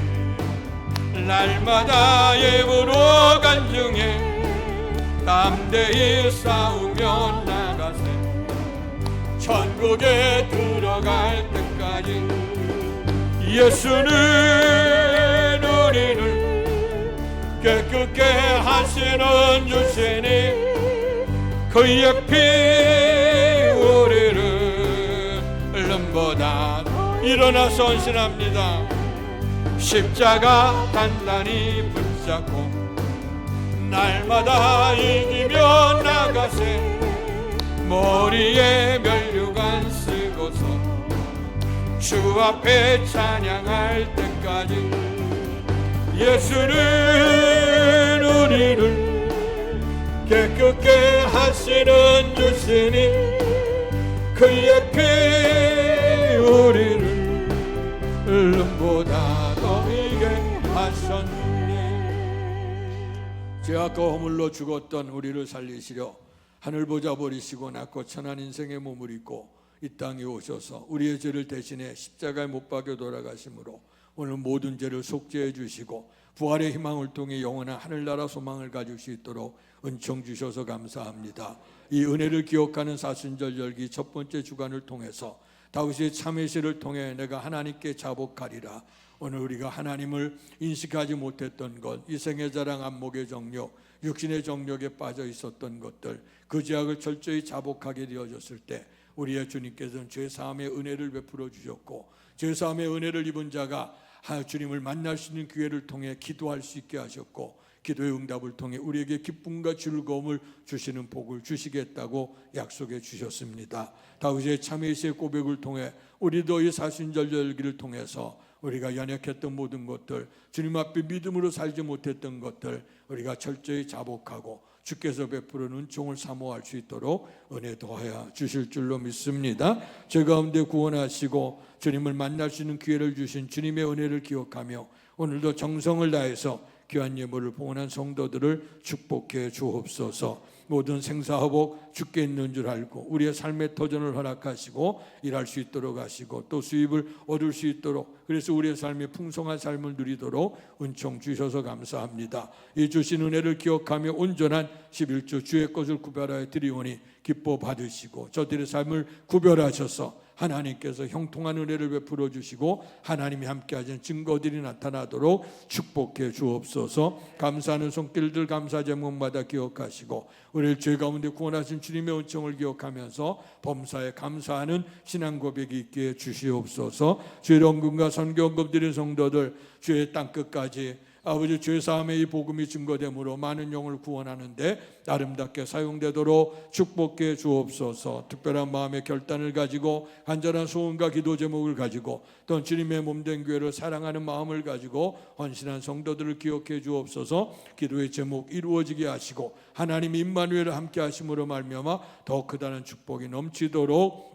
날마다 예부로 간증해 담대히 싸우며 나가세. 천국에 들어갈 때까지 예수는 우리를 깨끗게 하시는 유신이, 그의 피 우리를 눈보다 일어나 선신합니다. 십자가 단단히 붙잡고 날마다 이기며 나가세. 머리에 면류관 쓰고서 주 앞에 찬양할 때까지 예수는 우리를 깨끗게 하시는 주시니 그 옆에 우리를 눈보다 너희게 하셨네. 죄악과 허물로 죽었던 우리를 살리시려 하늘 보좌 버리시고 낮고 천한 인생의 몸을 입고 이 땅에 오셔서 우리의 죄를 대신해 십자가에 못 박여 돌아가심으로 오늘 모든 죄를 속죄해 주시고 부활의 희망을 통해 영원한 하늘나라 소망을 가질 수 있도록 은총 주셔서 감사합니다. 이 은혜를 기억하는 사순절 절기 첫 번째 주간을 통해서 다윗의 참회시를 통해 내가 하나님께 자복하리라. 오늘 우리가 하나님을 인식하지 못했던 것, 이생의 자랑, 안목의 정욕, 육신의 정욕에 빠져 있었던 것들, 그 죄악을 철저히 자복하게 되어졌을 때 우리의 주님께서는 죄사함의 은혜를 베풀어 주셨고, 죄사함의 은혜를 입은 자가 주님을 만날 수 있는 기회를 통해 기도할 수 있게 하셨고, 기도의 응답을 통해 우리에게 기쁨과 즐거움을 주시는 복을 주시겠다고 약속해 주셨습니다. 다윗의 참회시의 고백을 통해 우리도 이 사순절 절기를 통해서 우리가 연약했던 모든 것들, 주님 앞에 믿음으로 살지 못했던 것들 우리가 철저히 자복하고 주께서 베푸는 은총을 사모할 수 있도록 은혜 더하여 주실 줄로 믿습니다. 죄 가운데 구원하시고 주님을 만날 수 있는 기회를 주신 주님의 은혜를 기억하며 오늘도 정성을 다해서 귀한 예물을 봉헌한 성도들을 축복해 주옵소서. 모든 생사화복 주께 있는 줄 알고 우리의 삶의 터전을 허락하시고 일할 수 있도록 하시고 또 수입을 얻을 수 있도록, 그래서 우리의 삶의 풍성한 삶을 누리도록 은총 주셔서 감사합니다. 이 주신 은혜를 기억하며 온전한 11조 주의 것을 구별하여 드리오니 기뻐 받으시고 저들의 삶을 구별하셔서 하나님께서 형통한 은혜를 베풀어 주시고 하나님이 함께 하신 증거들이 나타나도록 축복해 주옵소서. 감사하는 손길들 감사 제목마다 기억하시고 우리를 죄 가운데 구원하신 주님의 은총을 기억하면서 범사에 감사하는 신앙 고백이 있게 주시옵소서. 죄의 언금과 선교 언금 드린 성도들 죄의 땅끝까지 아버지 죄사함의 이 복음이 증거되므로 많은 영을 구원하는데 아름답게 사용되도록 축복해 주옵소서. 특별한 마음의 결단을 가지고 간절한 소원과 기도 제목을 가지고 또 주님의 몸된 교회를 사랑하는 마음을 가지고 헌신한 성도들을 기억해 주옵소서. 기도의 제목 이루어지게 하시고 하나님 임마누엘을 함께 하심으로 말미암아 더 크다는 축복이 넘치도록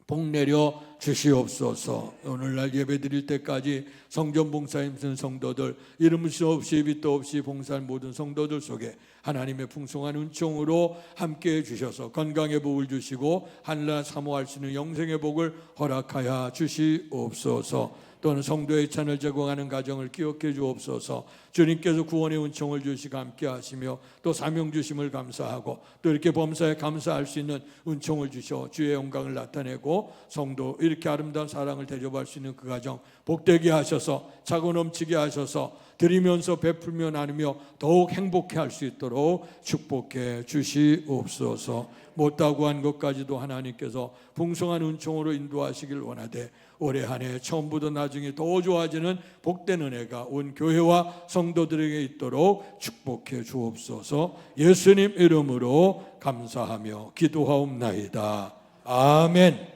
복 내려 주시옵소서. 오늘날 예배 드릴 때까지 성전 봉사에 힘쓴 성도들, 이름 수 없이 빛도 없이 봉사할 모든 성도들 속에 하나님의 풍성한 은총으로 함께해 주셔서 건강의 복을 주시고 하늘나라 사모할 수 있는 영생의 복을 허락하여 주시옵소서. 또는 성도의 찬을 제공하는 가정을 기억해 주옵소서. 주님께서 구원의 은총을 주시고 함께 하시며 또 사명 주심을 감사하고 또 이렇게 범사에 감사할 수 있는 은총을 주셔 주의 영광을 나타내고 성도 이렇게 아름다운 사랑을 대접할 수 있는 그 가정 복되게 하셔서 차고 넘치게 하셔서 드리면서 베풀며 나누며 더욱 행복해 할 수 있도록 축복해 주시옵소서. 못다고 한 것까지도 하나님께서 풍성한 은총으로 인도하시길 원하되 올해 한 해 처음부터 나중에 더 좋아지는 복된 은혜가 온 교회와 성도들에게 있도록 축복해 주옵소서. 예수님 이름으로 감사하며 기도하옵나이다. 아멘.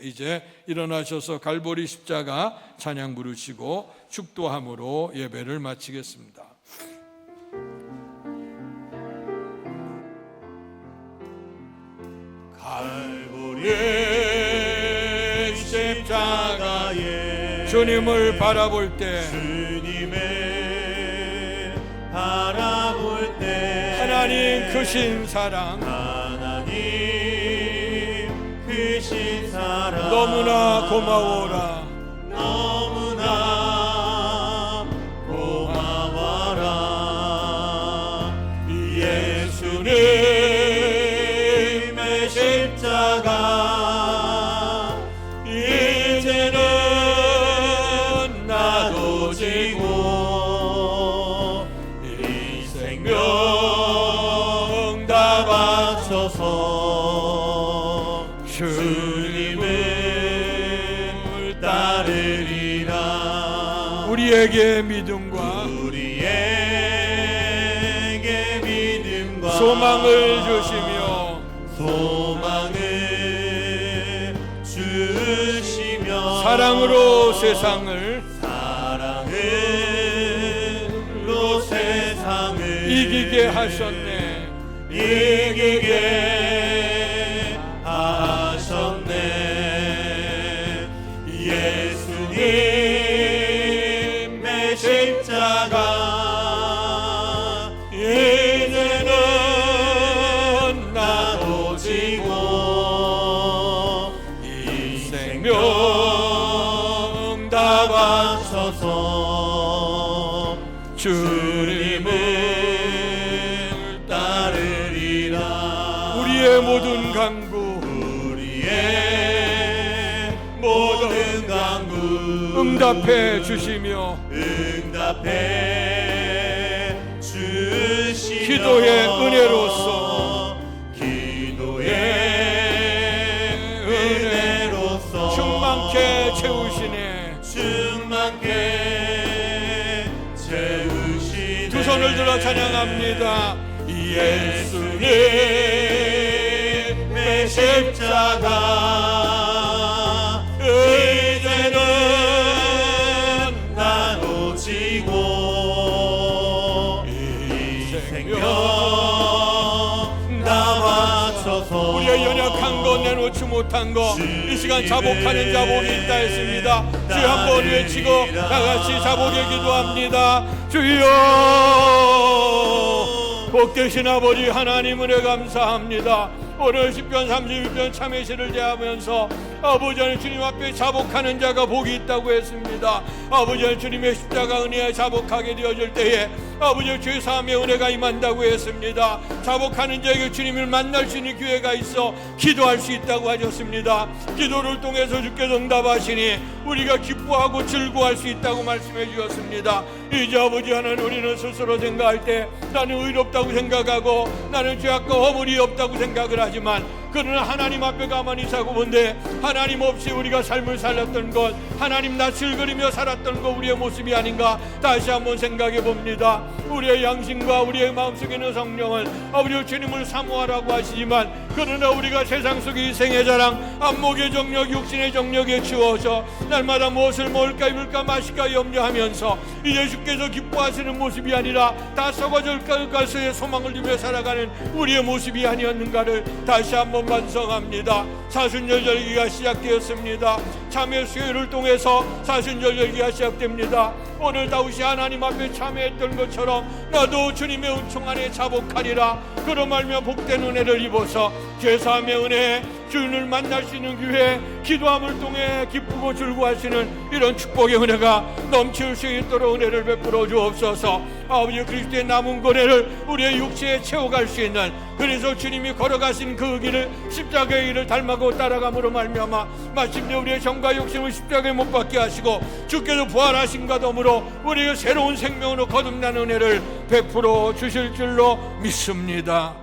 이제 일어나셔서 갈보리 십자가 찬양 부르시고 축도함으로 예배를 마치겠습니다.
갈보리 십자가에
주님을 바라볼 때
주님을 바라볼 때
하나님 크신 사랑
크신 사랑
너무나 고마워라.
너무나 고마워라.
우리에게 믿음과
우리에게 믿음과
소망을 주시며
소망을 주시며
사랑으로 세상을
사랑으로 세상을
이기게 하셨네.
이기게 하셨네. 예수님의 십자가 이제는 나도 지고 이 생명 다 바쳐서 주님을 따르리라.
우리의 모든 간구
우리의 모든 간구
응답해 주시며
응답해 주시며
기도의 은혜로서 충만케 채우시네.
충만케 채우시네.
두 손을 들어 찬양합니다.
예수님의 십자가 이제는 나도 지고 이 생명 다 바쳐서
우리의 연약한 것 내놓지 못한 것 이 시간 자복하는 자복이 있다 했습니다. 주여 한번 외치고 다같이 자복에 기도합니다. 주여 복되신 아버지 하나님 은혜 감사합니다. 오늘 10편 31편 참회시를 대하면서 아버지는 주님 앞에 자복하는 자가 복이 있다고 했습니다. 아버지는 주님의 십자가 은혜에 자복하게 되어질 때에 아버지의 죄사함의 은혜가 임한다고 했습니다. 자복하는 자에게 주님을 만날 수 있는 기회가 있어 기도할 수 있다고 하셨습니다. 기도를 통해서 주께서 응답하시니 우리가 기뻐하고 즐거워할 수 있다고 말씀해 주셨습니다. 이제 아버지 하나님 우리는 스스로 생각할 때 나는 의롭다고 생각하고 나는 죄악과 허물이 없다고 생각을 하지만 그러나 하나님 앞에 가만히 서고 본데 하나님 없이 우리가 삶을 살았던 것 하나님 낯을 그리며 살았던 것 우리의 모습이 아닌가 다시 한번 생각해 봅니다. 우리의 양심과 우리의 마음속에 있는 성령을 아버지 주님을 사모하라고 하시지만 그러나 우리가 세상 속의 이생의 자랑 안목의 정력 육신의 정력에 치워서 날마다 무엇을 먹을까 입을까 마실까 염려하면서 이제 주께서 기뻐하시는 모습이 아니라 다 썩어질 것의 소망을 두며 살아가는 우리의 모습이 아니었는가를 다시 한번 반성합니다. 사순절 절기가 시작되었습니다. 참회 수요일을 통해서 사순절 절기가 시작됩니다. 오늘 다윗이 하나님 앞에 참회했던 것처럼 나도 주님의 은총 안에 자복하리라. 그로 말며 복된 은혜를 입어서 죄사함의 은혜 주님을 만날 수 있는 기회 기도함을 통해 기쁘고 즐거워하시는 이런 축복의 은혜가 넘칠 수 있도록 은혜를 베풀어 주옵소서. 아버지 그리스도의 남은 고뇌를 우리의 육체에 채워갈 수 있는 그래서 주님이 걸어가신 그 길을 십자가의 길을 닮아고 따라감으로 말미암아 마침내 우리의 정과 욕심을 십자가에 못 박게 하시고 주께서 부활하신과 더불어 우리의 새로운 생명으로 거듭난 은혜를 베풀어 주실 줄로 믿습니다.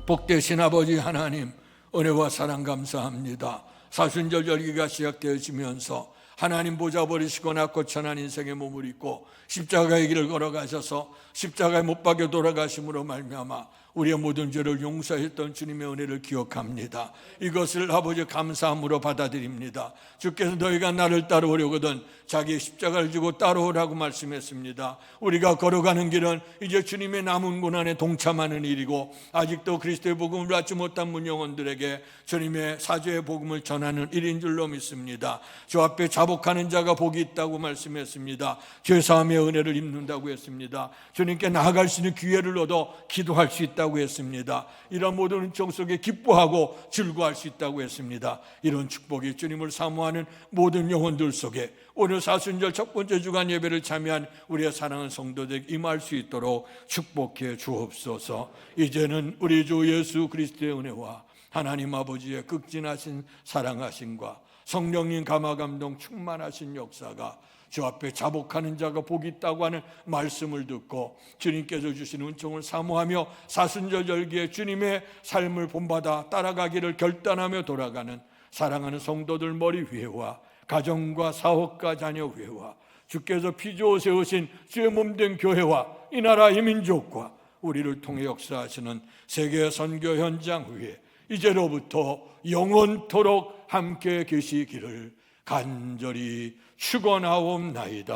복되신 아버지 하나님 은혜와 사랑 감사합니다. 사순절 절기가 시작되어지면서 하나님 보좌 버리시고 낮고 천한 인생의 몸을 입고 십자가의 길을 걸어가셔서 십자가에 못 박여 돌아가심으로 말미암아 우리의 모든 죄를 용서했던 주님의 은혜를 기억합니다. 이것을 아버지 감사함으로 받아들입니다. 주께서 너희가 나를 따라오려거든 자기의 십자가를 지고 따라오라고 말씀했습니다. 우리가 걸어가는 길은 이제 주님의 남은 고난에 동참하는 일이고 아직도 그리스도의 복음을 받지 못한 문영원들에게 주님의 사죄의 복음을 전하는 일인 줄로 믿습니다. 주 앞에 자복하는 자가 복이 있다고 말씀했습니다. 죄사함의 은혜를 입는다고 했습니다. 주님께 나아갈 수 있는 기회를 얻어 기도할 수 있다고 했습니다. 이런 모든 은총 속에 기뻐하고 즐거워할 수 있다고 했습니다. 이런 축복이 주님을 사모하는 모든 영혼들 속에 오늘 사순절 첫 번째 주간 예배를 참여한 우리의 사랑하는 성도들 임할 수 있도록 축복해 주옵소서. 이제는 우리 주 예수 그리스도의 은혜와 하나님 아버지의 극진하신 사랑하심과 성령님 감화감동 충만하신 역사가 주 앞에 자복하는 자가 복이 있다고 하는 말씀을 듣고 주님께서 주신 은총을 사모하며 사순절 절기에 주님의 삶을 본받아 따라가기를 결단하며 돌아가는 사랑하는 성도들 머리 위에와 가정과 사업과 자녀 위에와 주께서 피주어 세우신 주의 몸된 교회와 이 나라 이 민족과 우리를 통해 역사하시는 세계 선교 현장 위에 이제로부터 영원토록 함께 계시기를 간절히 축원하옵나이다.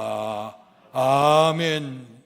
아멘.